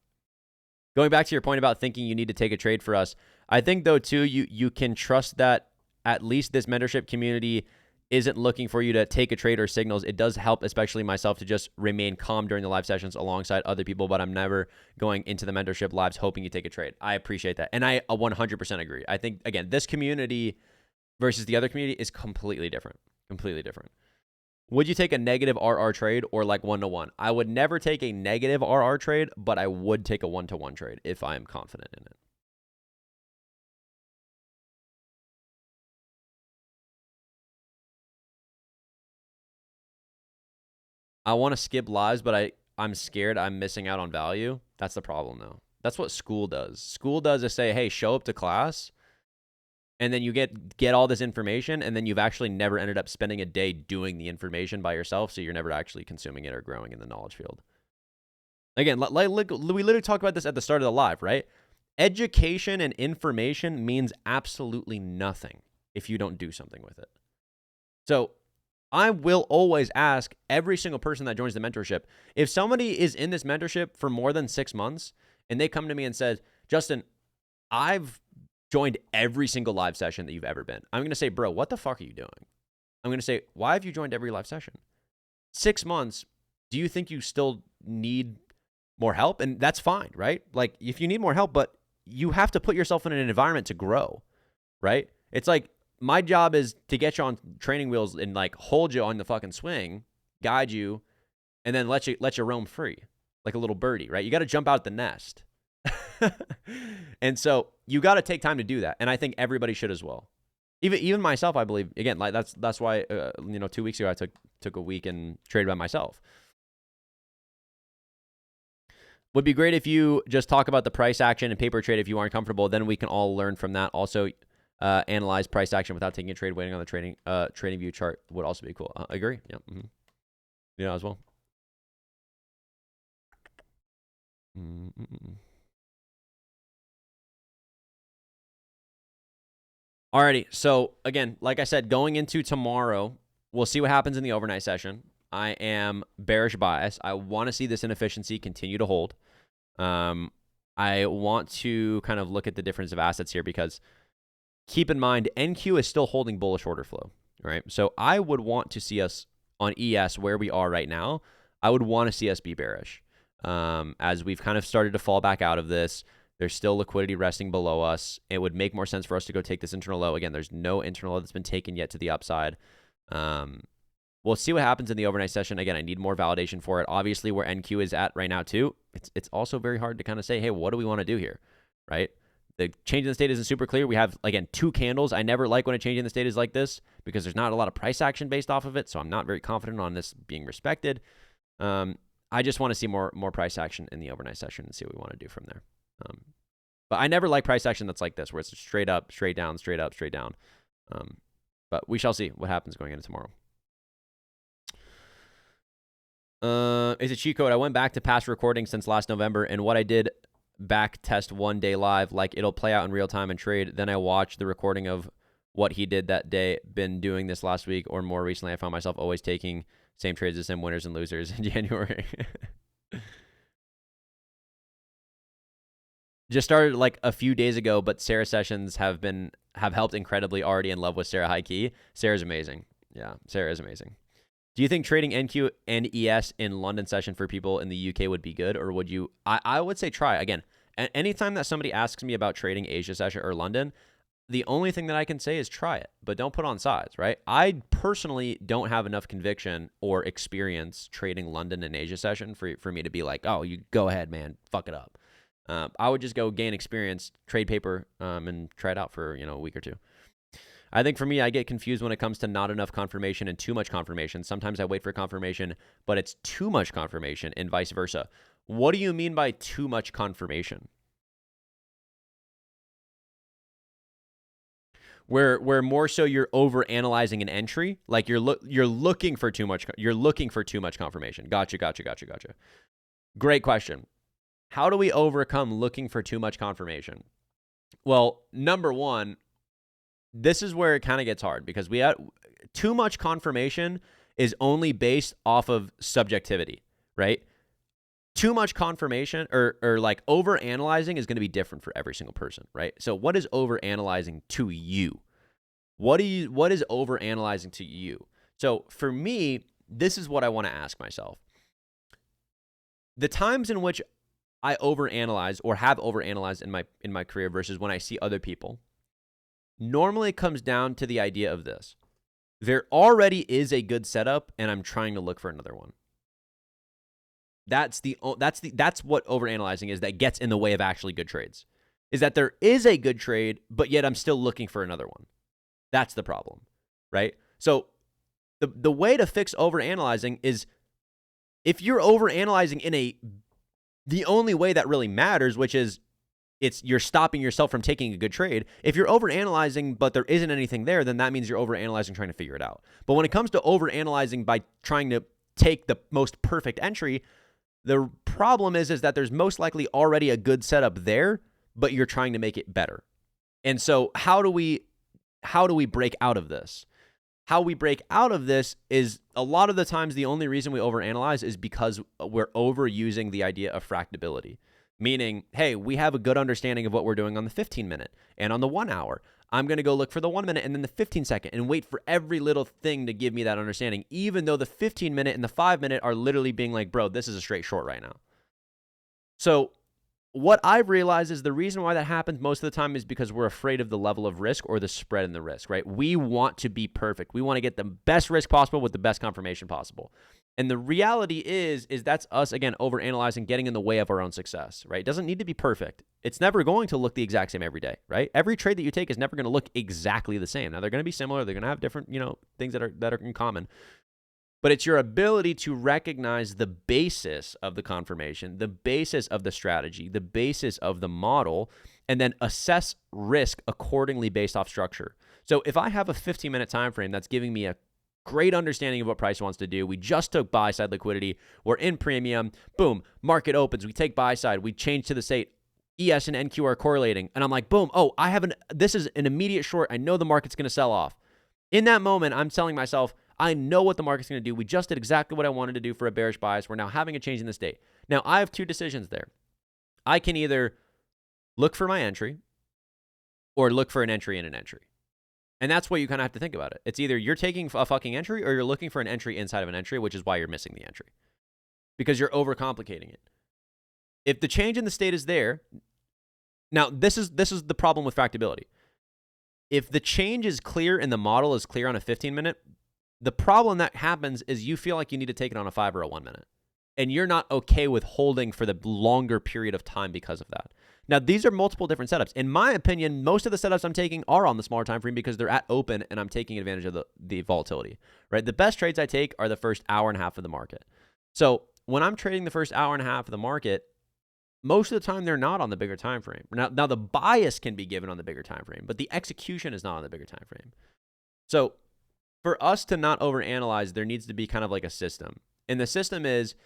Going back to your point about thinking you need to take a trade for us, I think, though, too, you can trust that at least this mentorship community isn't looking for you to take a trade or signals. It does help, especially myself, to just remain calm during the live sessions alongside other people, but I'm never going into the mentorship lives hoping you take a trade. I appreciate that. And I 100% agree. I think, again, this community versus the other community is completely different. Completely different. Would you take a negative RR trade or like 1-to-1? I would never take a negative RR trade, but I would take a 1-to-1 trade if I am confident in it. I want to skip lives, but I'm scared I'm missing out on value, that's the problem though. That's what school does. School does is say, hey, show up to class, and then you get all this information, and then you've actually never ended up spending a day doing the information by yourself, so you're never actually consuming it or growing in the knowledge field. Again, we literally talked about this at the start of the live, right? Education and information means absolutely nothing if you don't do something with it. So I will always ask every single person that joins the mentorship, if somebody is in this mentorship for more than 6 months and they come to me and says, Justin, I've joined every single live session that you've ever been. I'm going to say, bro, what the fuck are you doing? I'm going to say, why have you joined every live session? 6 months, do you think you still need more help? And that's fine, right? Like, if you need more help, but you have to put yourself in an environment to grow, right? It's like, my job is to get you on training wheels and like hold you on the fucking swing, guide you, and then let you roam free like a little birdie, right? You got to jump out the nest. And so you got to take time to do that. And I think everybody should as well. Even myself, I believe, again, like that's why, 2 weeks ago, I took a week and traded by myself. Would be great if you just talk about the price action and paper trade if you aren't comfortable. Then we can all learn from that. Also, analyze price action without taking a trade, waiting on the trading view chart would also be cool. I agree. Yeah. Mm-hmm. Yeah, as well. Alrighty. So again, like I said, going into tomorrow, we'll see what happens in the overnight session. I am bearish bias. I want to see this inefficiency continue to hold. I want to kind of look at the difference of assets here because keep in mind, NQ is still holding bullish order flow, right? So I would want to see us on ES where we are right now. I would want to see us be bearish. As we've kind of started to fall back out of this, there's still liquidity resting below us. It would make more sense for us to go take this internal low. Again, there's no internal low that's been taken yet to the upside. We'll see what happens in the overnight session. Again, I need more validation for it. Obviously, where NQ is at right now too, it's also very hard to kind of say, hey, what do we want to do here, right? The change in the state isn't super clear. We have, again, 2 candles. I never like when a change in the state is like this because there's not a lot of price action based off of it, so I'm not very confident on this being respected. I just want to see more price action in the overnight session and see what we want to do from there. But I never like price action that's like this, where it's straight up, straight down, straight up, straight down. But we shall see what happens going into tomorrow. It's a cheat code. I went back to past recordings since last November, and what I did back test one day live, like it'll play out in real time and trade. Then I watched the recording of what he did that day. Been doing this last week or more recently. I found myself always taking same trades as him, winners and losers in January. Just started like a few days ago, but Sarah sessions have helped incredibly. Already in love with Sarah High Key. Sarah's amazing. Yeah, Sarah is amazing. Do you think trading NQ and ES in London session for people in the UK would be good, or would you? I would say try. Again, anytime that somebody asks me about trading Asia session or London, the only thing that I can say is try it, but don't put on sides, right? I personally don't have enough conviction or experience trading London and Asia session for me to be like, oh, you go ahead, man, fuck it up. I would just go gain experience, trade paper, and try it out for a week or two. I think for me, I get confused when it comes to not enough confirmation and too much confirmation. Sometimes I wait for confirmation, but it's too much confirmation and vice versa. What do you mean by too much confirmation? Where more so you're over analyzing an entry, like you're looking for too much confirmation. Gotcha. Great question. How do we overcome looking for too much confirmation? Well, number one, this is where it kind of gets hard because too much confirmation is only based off of subjectivity, right? Too much confirmation or like over analyzing is going to be different for every single person, right? So what is over analyzing to you? What is over analyzing to you? So for me, this is what I want to ask myself. The times in which I overanalyze or have overanalyzed in my career versus when I see other people normally comes down to the idea of this. There already is a good setup and I'm trying to look for another one. That's what overanalyzing is, that gets in the way of actually good trades. Is that there is a good trade, but yet I'm still looking for another one. That's the problem, right? So the way to fix overanalyzing is If you're overanalyzing in the only way that really matters, which is you're stopping yourself from taking a good trade. If you're overanalyzing, but there isn't anything there, then that means you're overanalyzing trying to figure it out. But when it comes to overanalyzing by trying to take the most perfect entry, the problem is that there's most likely already a good setup there, but you're trying to make it better. And so how do we break out of this? How we break out of this is a lot of the times the only reason we overanalyze is because we're overusing the idea of fractability. Meaning, hey, we have a good understanding of what we're doing on the 15-minute and on the 1 hour. I'm going to go look for the 1 minute and then the 15-second and wait for every little thing to give me that understanding, even though the 15-minute and the 5-minute are literally being like, bro, this is a straight short right now. So what I've realized is the reason why that happens most of the time is because we're afraid of the level of risk or the spread in the risk, right? We want to be perfect. We want to get the best risk possible with the best confirmation possible. And the reality is that's us, again, overanalyzing, getting in the way of our own success, right? It doesn't need to be perfect. It's never going to look the exact same every day, right? Every trade that you take is never going to look exactly the same. Now, they're going to be similar. They're going to have different, things that are in common. But it's your ability to recognize the basis of the confirmation, the basis of the strategy, the basis of the model, and then assess risk accordingly based off structure. So if I have a 15-minute time frame that's giving me a great understanding of what price wants to do. We just took buy side liquidity. We're in premium. Boom. Market opens. We take buy side. We change to the state. ES and NQ are correlating. And I'm like, boom. Oh, this is an immediate short. I know the market's going to sell off. In that moment, I'm telling myself, I know what the market's going to do. We just did exactly what I wanted to do for a bearish bias. We're now having a change in the state. Now, I have two decisions there. I can either look for my entry or look for an entry in an entry. And that's what you kind of have to think about it. It's either you're taking a fucking entry or you're looking for an entry inside of an entry, which is why you're missing the entry. Because you're overcomplicating it. If the change in the state is there, now this is the problem with fractability. If the change is clear and the model is clear on a 15-minute, the problem that happens is you feel like you need to take it on a 5 or a 1 minute. And you're not okay with holding for the longer period of time because of that. Now, these are multiple different setups. In my opinion, most of the setups I'm taking are on the smaller time frame because they're at open and I'm taking advantage of the volatility, right? The best trades I take are the first hour and a half of the market. So when I'm trading the first hour and a half of the market, most of the time they're not on the bigger time frame. Now the bias can be given on the bigger time frame, but the execution is not on the bigger time frame. So for us to not overanalyze, there needs to be kind of like a system. And the system is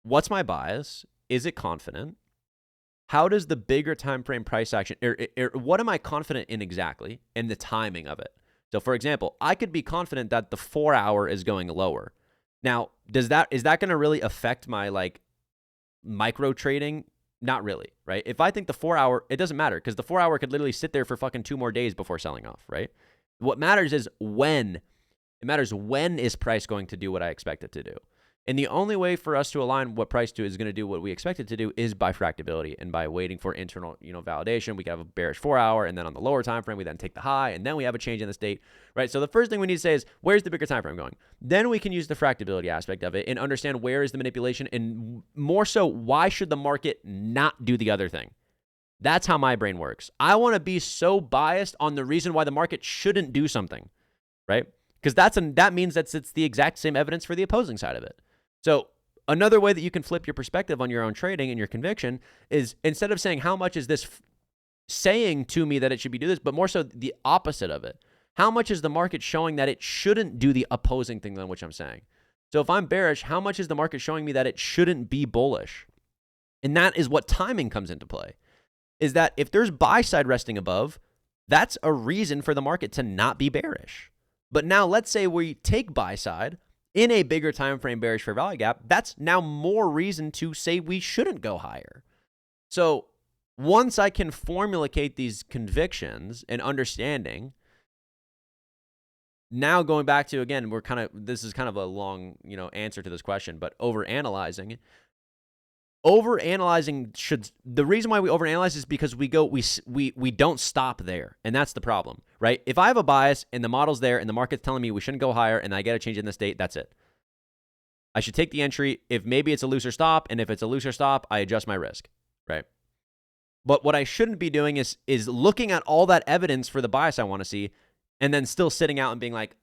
what's my bias? Is it confident? How does the bigger time frame price action, or what am I confident in exactly, and the timing of it? So, for example, I could be confident that the 4 hour is going lower. Now, is that going to really affect my micro trading? Not really, right? If I think the 4 hour, it doesn't matter because the 4 hour could literally sit there for fucking 2 more days before selling off, right? What matters is when. It matters when is price going to do what I expect it to do. And the only way for us to align what price is going to do what we expect it to do is by fractability and by waiting for internal, validation. We can have a bearish 4 hour, and then on the lower time frame, we then take the high, and then we have a change in the state, right? So the first thing we need to say is, where's the bigger time frame going? Then we can use the fractability aspect of it and understand where is the manipulation, and more so, why should the market not do the other thing? That's how my brain works. I want to be so biased on the reason why the market shouldn't do something, right? Because that means that it's the exact same evidence for the opposing side of it. So another way that you can flip your perspective on your own trading and your conviction is, instead of saying how much is this saying to me that it should be do this, but more so the opposite of it. How much is the market showing that it shouldn't do the opposing thing than which I'm saying? So if I'm bearish, how much is the market showing me that it shouldn't be bullish? And that is what timing comes into play. Is that if there's buy side resting above, that's a reason for the market to not be bearish. But now let's say we take buy side in a bigger time frame bearish fair value gap, that's now more reason to say we shouldn't go higher. So once I can formulate these convictions and understanding, now going back to, again, this is kind of a long, answer to this question, but overanalyzing the reason why we overanalyze is because we don't stop there, and that's the problem, right? If I have a bias and the model's there and the market's telling me we shouldn't go higher and I get a change in the state, that's it. I should take the entry if maybe it's a looser stop, and if it's a looser stop, I adjust my risk, right? But what I shouldn't be doing is looking at all that evidence for the bias I want to see and then still sitting out and being like,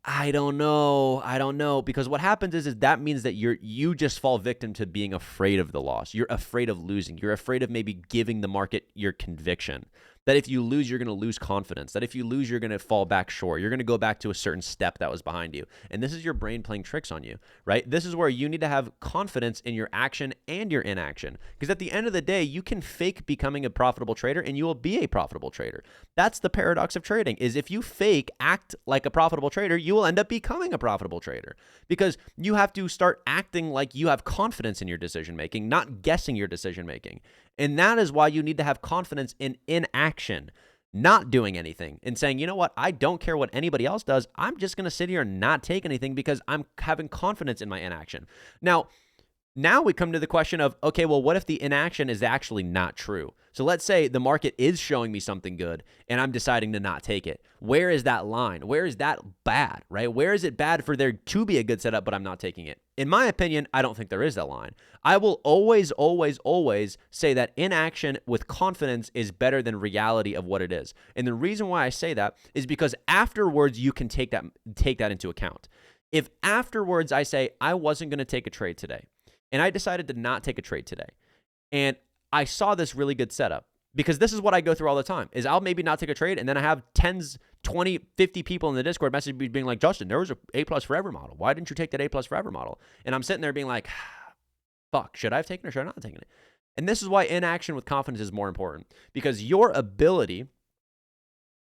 I don't know. I don't know, because what happens is that means that you just fall victim to being afraid of the loss. You're afraid of losing. You're afraid of maybe giving the market your conviction. That if you lose, you're going to lose confidence. That if you lose, you're going to fall back short. You're going to go back to a certain step that was behind you. And this is your brain playing tricks on you, right? This is where you need to have confidence in your action and your inaction. Because at the end of the day, you can fake becoming a profitable trader and you will be a profitable trader. That's the paradox of trading, is if you fake act like a profitable trader, you will end up becoming a profitable trader, because you have to start acting like you have confidence in your decision making, not guessing your decision making. And that is why you need to have confidence in inaction, not doing anything and saying, you know what, I don't care what anybody else does. I'm just going to sit here and not take anything because I'm having confidence in my inaction. Now we come to the question of, okay, well, what if the inaction is actually not true? So let's say the market is showing me something good and I'm deciding to not take it. Where is that line? Where is that bad, right? Where is it bad for there to be a good setup, but I'm not taking it? In my opinion, I don't think there is that line. I will always, always, always say that inaction with confidence is better than reality of what it is. And the reason why I say that is because afterwards you can take that into account. If afterwards I say I wasn't going to take a trade today, and I decided to not take a trade today, and I saw this really good setup, because this is what I go through all the time, is I'll maybe not take a trade, and then I have 10s, 20, 50 people in the Discord message me being like, Justin, there was an A+ forever model. Why didn't you take that A+ forever model? And I'm sitting there being like, fuck, should I have taken it or should I not have taken it? And this is why inaction with confidence is more important, because your ability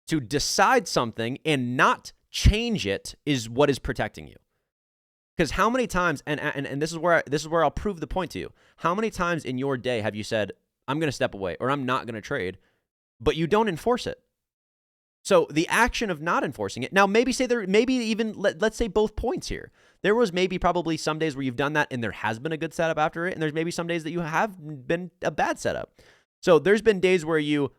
to decide something and not change it is what is protecting you. Because how many times, and this is where I'll prove the point to you. How many times in your day have you said, I'm going to step away or I'm not going to trade, but you don't enforce it? So the action of not enforcing it. Now, maybe even let's say both points here. There was probably some days where you've done that and there has been a good setup after it, and there's maybe some days that you have been a bad setup. So there's been days where you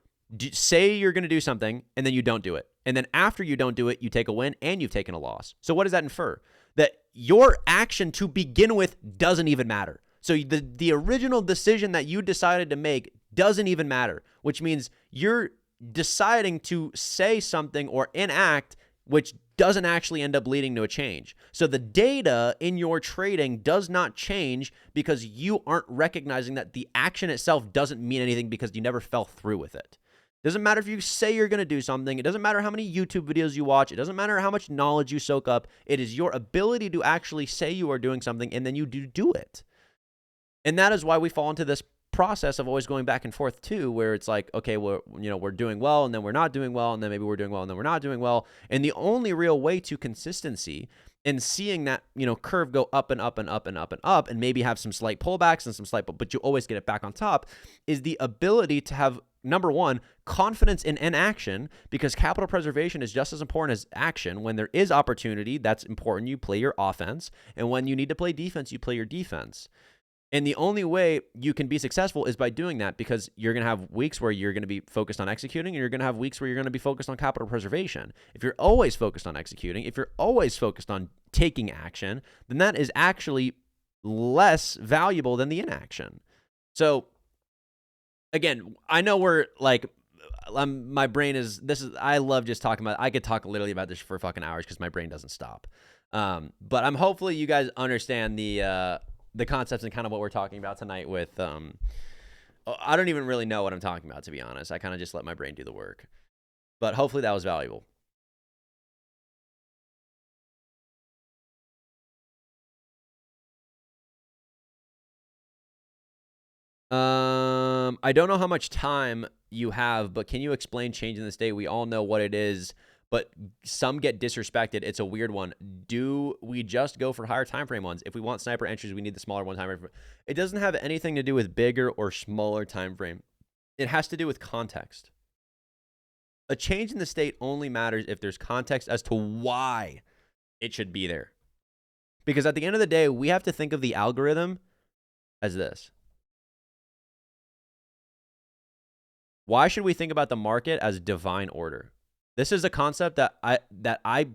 say you're going to do something and then you don't do it. And then after you don't do it, you take a win and you've taken a loss. So what does that infer? That your action to begin with doesn't even matter. So the original decision that you decided to make doesn't even matter, which means you're deciding to say something or enact which doesn't actually end up leading to a change. So the data in your trading does not change because you aren't recognizing that the action itself doesn't mean anything because you never fell through with it. Doesn't matter if you say you're going to do something. It doesn't matter how many YouTube videos you watch. It doesn't matter how much knowledge you soak up. It is your ability to actually say you are doing something and then you do it. And that is why we fall into this process of always going back and forth too, where it's like, okay, we're doing well and then we're not doing well, and then maybe we're doing well and then we're not doing well. And the only real way to consistency and seeing that, curve go up and up and up and up and up, and maybe have some slight pullbacks and but you always get it back on top, is the ability to have, number one, confidence in inaction, because capital preservation is just as important as action. When there is opportunity, that's important. You play your offense. And when you need to play defense, you play your defense. And the only way you can be successful is by doing that, because you're going to have weeks where you're going to be focused on executing, and you're going to have weeks where you're going to be focused on capital preservation. If you're always focused on executing, if you're always focused on taking action, then that is actually less valuable than the inaction. So again, I know we're like, my brain is, I love just talking about, I could talk literally about this for fucking hours because my brain doesn't stop. But hopefully you guys understand the concepts and kind of what we're talking about tonight with, I don't even really know what I'm talking about, to be honest. I kind of just let my brain do the work, but hopefully that was valuable. I don't know how much time you have, but can you explain change in the state? We all know what it is, but some get disrespected. It's a weird one. Do we just go for higher time frame ones? If we want sniper entries, we need the smaller one time frame. It doesn't have anything to do with bigger or smaller time frame. It has to do with context. A change in the state only matters if there's context as to why it should be there. Because at the end of the day, we have to think of the algorithm as this. Why should we think about the market as divine order? This is a concept that I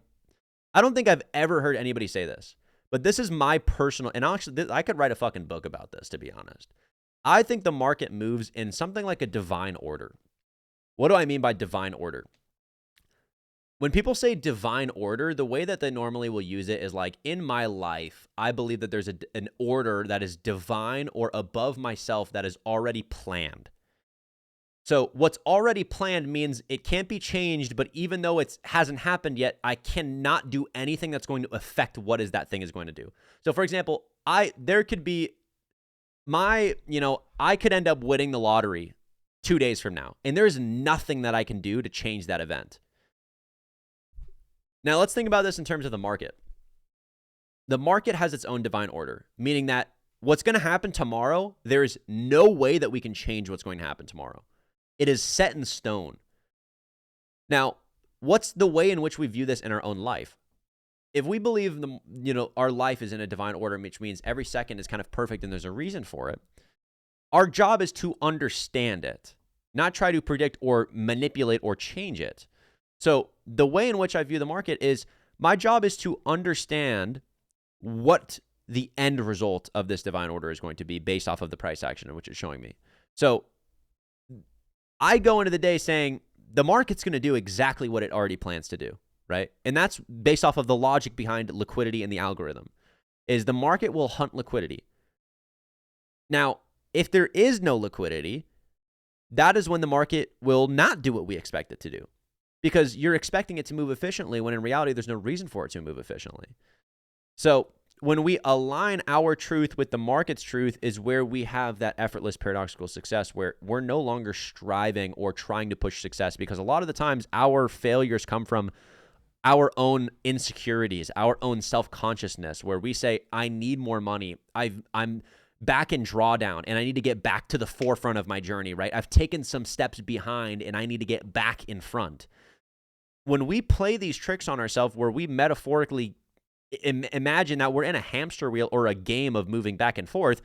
don't think I've ever heard anybody say this, but this is my personal, and actually I could write a fucking book about this, to be honest. I think the market moves in something like a divine order. What do I mean by divine order? When people say divine order, the way that they normally will use it is like, in my life, I believe that there's an order that is divine or above myself that is already planned. So what's already planned means it can't be changed, but even though it hasn't happened yet, I cannot do anything that's going to affect what is that thing is going to do. So for example, there could be I could end up winning the lottery 2 days from now, and there's nothing that I can do to change that event. Now let's think about this in terms of the market. The market has its own divine order, meaning that what's going to happen tomorrow, there's no way that we can change what's going to happen tomorrow. It is set in stone. Now, what's the way in which we view this in our own life? If we believe our life is in a divine order, which means every second is kind of perfect and there's a reason for it, our job is to understand it, not try to predict or manipulate or change it. So the way in which I view the market is my job is to understand what the end result of this divine order is going to be based off of the price action in which it's showing me. So I go into the day saying the market's going to do exactly what it already plans to do, right? And that's based off of the logic behind liquidity and the algorithm, is the market will hunt liquidity. Now, if there is no liquidity, that is when the market will not do what we expect it to do, because you're expecting it to move efficiently when in reality there's no reason for it to move efficiently. So when we align our truth with the market's truth is where we have that effortless paradoxical success, where we're no longer striving or trying to push success, because a lot of the times our failures come from our own insecurities, our own self-consciousness, where we say, I need more money. I'm back in drawdown and I need to get back to the forefront of my journey, right? I've taken some steps behind and I need to get back in front. When we play these tricks on ourselves where we metaphorically imagine that we're in a hamster wheel or a game of moving back and forth,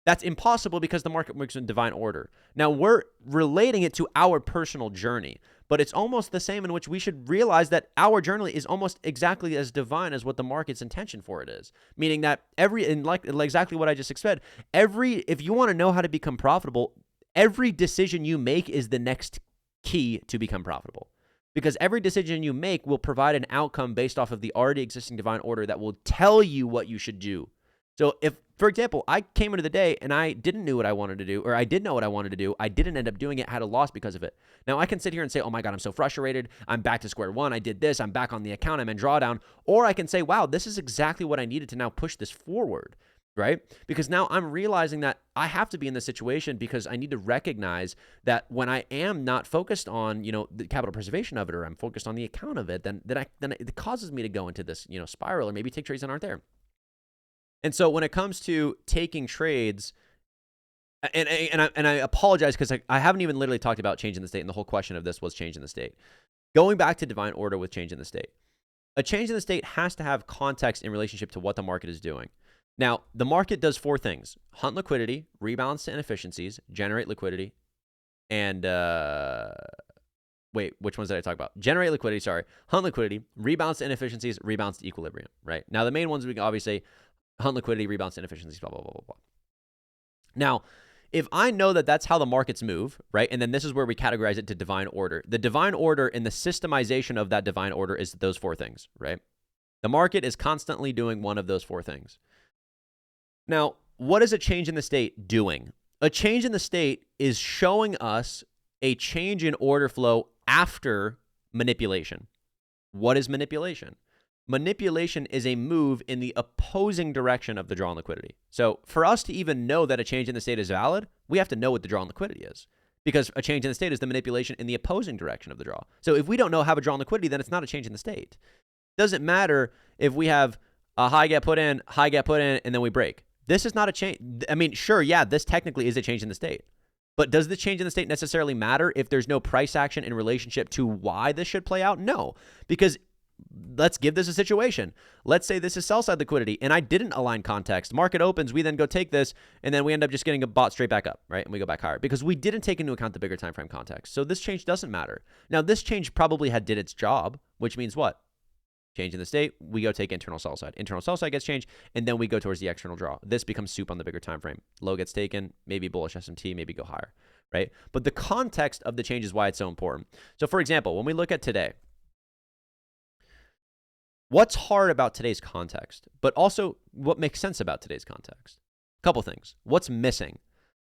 that's impossible because the market works in divine order. Now, we're relating it to our personal journey, but it's almost the same in which we should realize that our journey is almost exactly as divine as what the market's intention for it is. Meaning that like exactly what I just said, if you want to know how to become profitable, every decision you make is the next key to become profitable. Because every decision you make will provide an outcome based off of the already existing divine order that will tell you what you should do. So if, for example, I came into the day and I didn't know what I wanted to do, or I did know what I wanted to do, I didn't end up doing it, had a loss because of it. Now I can sit here and say, oh my God, I'm so frustrated. I'm back to square one. I did this. I'm back on the account. I'm in drawdown. Or I can say, wow, this is exactly what I needed to now push this forward, right? Because now I'm realizing that I have to be in this situation because I need to recognize that when I am not focused on, the capital preservation of it, or I'm focused on the account of it, then it causes me to go into this, spiral, or maybe take trades that aren't there. And so when it comes to taking trades, and I apologize because I haven't even literally talked about changing the state, and the whole question of this was changing the state. Going back to divine order with changing the state. A change in the state has to have context in relationship to what the market is doing. Now, the market does 4 things: hunt liquidity, rebalance to inefficiencies, generate liquidity, and wait, which ones did I talk about? Generate liquidity, hunt liquidity, rebalance to inefficiencies, rebalance to equilibrium, right? Now, the main ones we can obviously say hunt liquidity, rebalance to inefficiencies, blah, blah, blah, blah, blah. Now, if I know that that's how the markets move, right, and then this is where we categorize it to divine order. The divine order and the systemization of that divine order is those 4 things, right? The market is constantly doing one of those 4 things. Now, what is a change in the state doing? A change in the state is showing us a change in order flow after manipulation. What is manipulation? Manipulation is a move in the opposing direction of the draw on liquidity. So for us to even know that a change in the state is valid, we have to know what the draw on liquidity is, because a change in the state is the manipulation in the opposing direction of the draw. So if we don't know how to draw on liquidity, then it's not a change in the state. It doesn't matter if we have a high get put in, and then we break. This is not a change. I mean, sure, yeah, this technically is a change in the state. But does the change in the state necessarily matter if there's no price action in relationship to why this should play out? No, because let's give this a situation. Let's say this is sell side liquidity and I didn't align context. Market opens, we then go take this, and then we end up just getting a bought straight back up, right? And we go back higher because we didn't take into account the bigger time frame context. So this change doesn't matter. Now, this change probably did its job, which means what? Change in the state, we go take internal sell side. Internal sell side gets changed, and then we go towards the external draw. This becomes soup on the bigger time frame. Low gets taken, maybe bullish SMT, maybe go higher, right? But the context of the change is why it's so important. So for example, when we look at today, What's hard about today's context, but also what makes sense about today's context? A couple things. What's missing?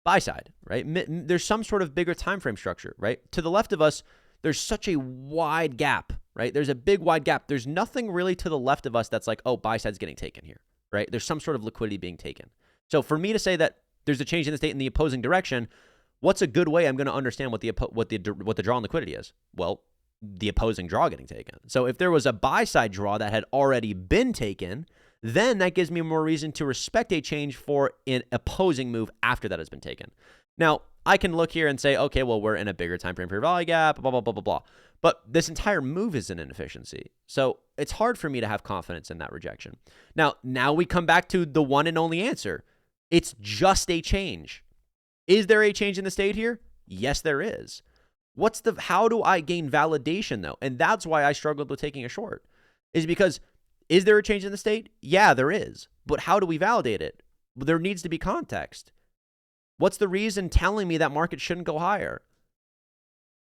Buy side, right? There's some sort of bigger time frame structure, right? To the left of us, there's such a wide gap, right? There's a big wide gap. There's nothing really to the left of us that's like, oh, buy side's getting taken here, right? There's some sort of liquidity being taken. So for me to say that there's a change in the state in the opposing direction, what's a good way I'm going to understand what the draw on liquidity is? Well, the opposing draw getting taken. So if there was a buy side draw that had already been taken, then that gives me more reason to respect a change for an opposing move after that has been taken. Now, I can look here and say, okay, well, we're in a bigger time frame for value gap, blah, blah, blah, blah, blah. But this entire move is an inefficiency. So it's hard for me to have confidence in that rejection. Now we come back to the one and only answer. It's just a change. Is there a change in the state here? Yes, there is. How do I gain validation though? And that's why I struggled with taking a short, is because is there a change in the state? Yeah, there is. But how do we validate it? Well, there needs to be context. What's the reason telling me that market shouldn't go higher?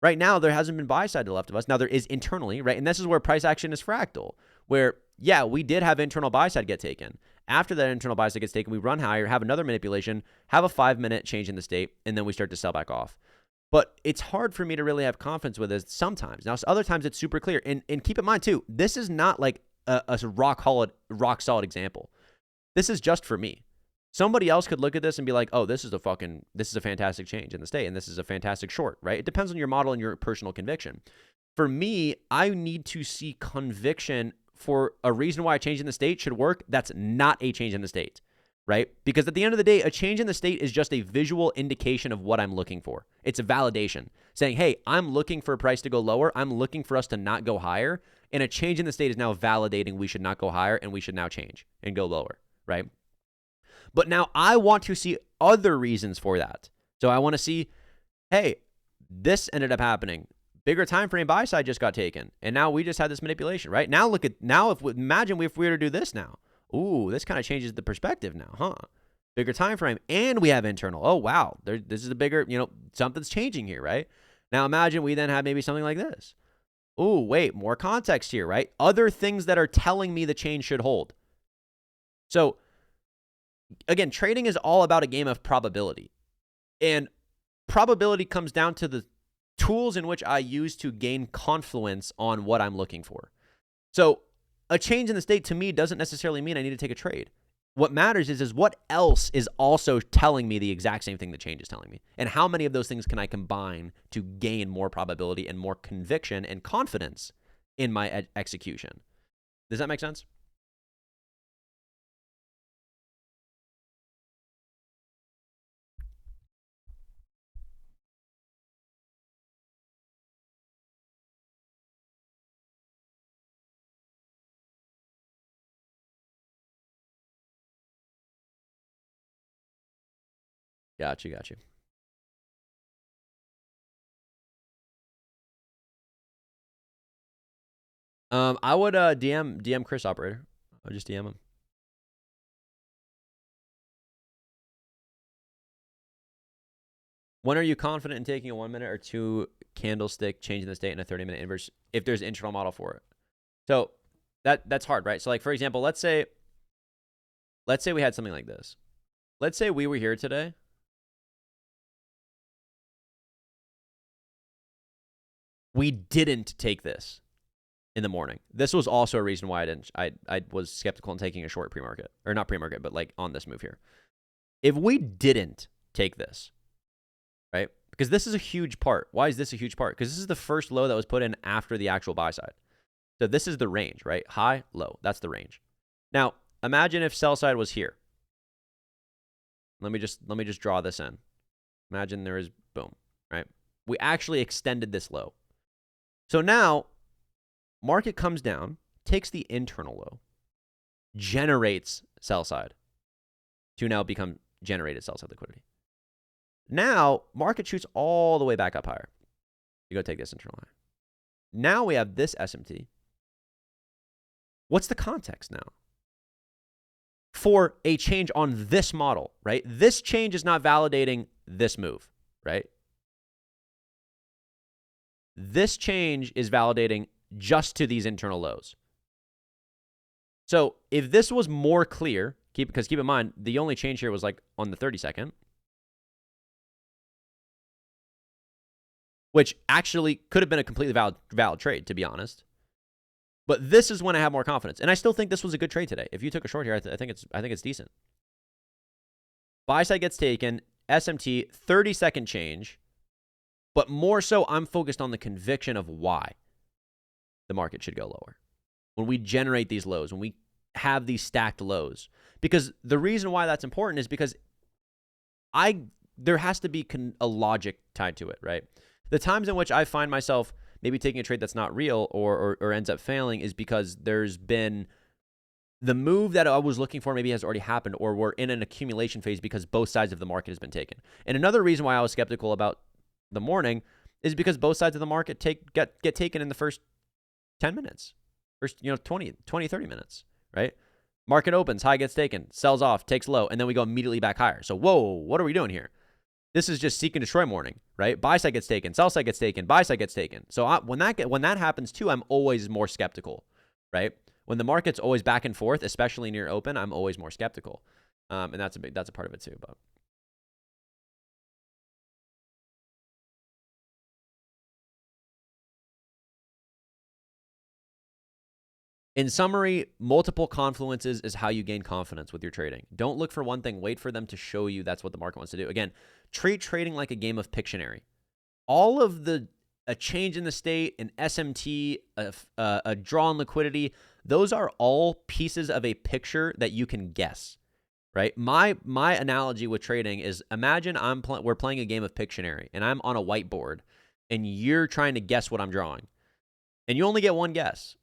Right now, there hasn't been buy side to the left of us. Now, there is internally, right? And this is where price action is fractal, where, yeah, we did have internal buy side get taken. After that internal buy side gets taken, we run higher, have another manipulation, have a 5-minute change in the state, and then we start to sell back off. But it's hard for me to really have confidence with this sometimes. Now, other times it's super clear. And keep in mind, too, this is not like a rock solid example. This is just for me. Somebody else could look at this and be like, oh, this is a fantastic change in the state, and this is a fantastic short, right? It depends on your model and your personal conviction. For me, I need to see conviction for a reason why a change in the state should work. That's not a change in the state, right? Because at the end of the day, a change in the state is just a visual indication of what I'm looking for. It's a validation saying, hey, I'm looking for a price to go lower. I'm looking for us to not go higher. And a change in the state is now validating we should not go higher and we should now change and go lower, right? But now I want to see other reasons for that. So I want to see, hey, this ended up happening. Bigger time frame buy side just got taken. And now we just had this manipulation, right? Imagine if we were to do this now. Ooh, this kind of changes the perspective now, huh? Bigger time frame, and we have internal. Oh, wow. This is a bigger, something's changing here, right? Now imagine we then have maybe something like this. Ooh, wait, more context here, right? Other things that are telling me the change should hold. So again, trading is all about a game of probability. And probability comes down to the tools in which I use to gain confluence on what I'm looking for. So a change in the state to me doesn't necessarily mean I need to take a trade. What matters is what else is also telling me the exact same thing the change is telling me. And how many of those things can I combine to gain more probability and more conviction and confidence in my execution? Does that make sense? Got you. I would DM Chris operator. I would just DM him. When are you confident in taking a 1 minute or 2 candlestick change in the state in a 30-minute inverse if there's an internal model for it? So that's hard, right? So like, for example, let's say we had something like this. Let's say we were here today. We didn't take this in the morning. This was also a reason why I was skeptical in taking a short pre-market, or not pre-market, but like on this move here. If we didn't take this, right? Because this is a huge part. Why is this a huge part? Because this is the first low that was put in after the actual buy side. So this is the range, right? High, low. That's the range. Now, imagine if sell side was here. Let me just draw this in. Imagine there is boom, right? We actually extended this low. So now, market comes down, takes the internal low, generates sell side to now become generated sell side liquidity. Now, market shoots all the way back up higher. You go take this internal high. Now we have this SMT. What's the context now? For a change on this model, right? This change is not validating this move, right? This change is validating just to these internal lows. So if this was more clear, because keep in mind, the only change here was like on the 30-second, which actually could have been a completely valid trade, to be honest. But this is when I have more confidence. And I still think this was a good trade today. If you took a short here, I think it's decent. Buy side gets taken, SMT, 30-second change. But more so, I'm focused on the conviction of why the market should go lower. When we generate these lows, when we have these stacked lows. Because the reason why that's important is because there has to be a logic tied to it, right? The times in which I find myself maybe taking a trade that's not real or ends up failing is because there's been the move that I was looking for maybe has already happened, or we're in an accumulation phase because both sides of the market has been taken. And another reason why I was skeptical about the morning is because both sides of the market get taken in the first 10 minutes, first 20, 30 minutes, right? Market opens, high gets taken, sells off, takes low, and then we go immediately back higher. So whoa, what are we doing here? This is just seek and destroy morning, right? Buy side gets taken, sell side gets taken, buy side gets taken. So when that happens too, I'm always more skeptical, right? When the market's always back and forth, especially near open, I'm always more skeptical, and that's a part of it too. But in summary, multiple confluences is how you gain confidence with your trading. Don't look for one thing. Wait for them to show you that's what the market wants to do. Again, treat trading like a game of Pictionary. All of a change in the state, an SMT, a draw on liquidity, those are all pieces of a picture that you can guess, right? My analogy with trading is imagine we're playing a game of Pictionary and I'm on a whiteboard and you're trying to guess what I'm drawing. And you only get one guess.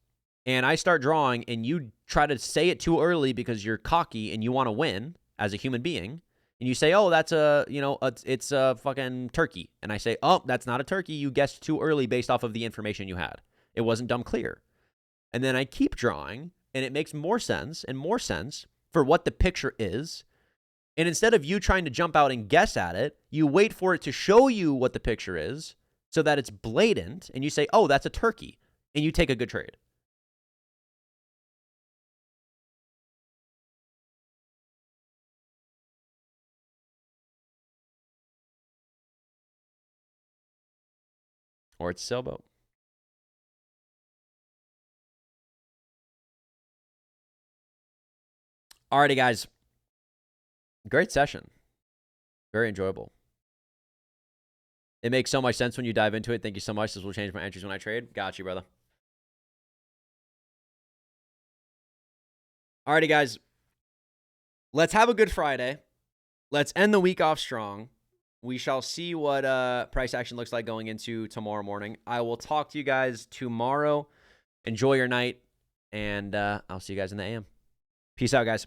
And I start drawing and you try to say it too early because you're cocky and you want to win as a human being. And you say, oh, that's it's a fucking turkey. And I say, oh, that's not a turkey. You guessed too early based off of the information you had. It wasn't dumb clear. And then I keep drawing and it makes more sense for what the picture is. And instead of you trying to jump out and guess at it, you wait for it to show you what the picture is so that it's blatant. And you say, oh, that's a turkey. And you take a good trade. Or it's a sailboat. Alrighty, guys. Great session. Very enjoyable. It makes so much sense when you dive into it. Thank you so much. This will change my entries when I trade. Got you, brother. Alrighty, guys. Let's have a good Friday. Let's end the week off strong. We shall see what price action looks like going into tomorrow morning. I will talk to you guys tomorrow. Enjoy your night, and I'll see you guys in the AM. Peace out, guys.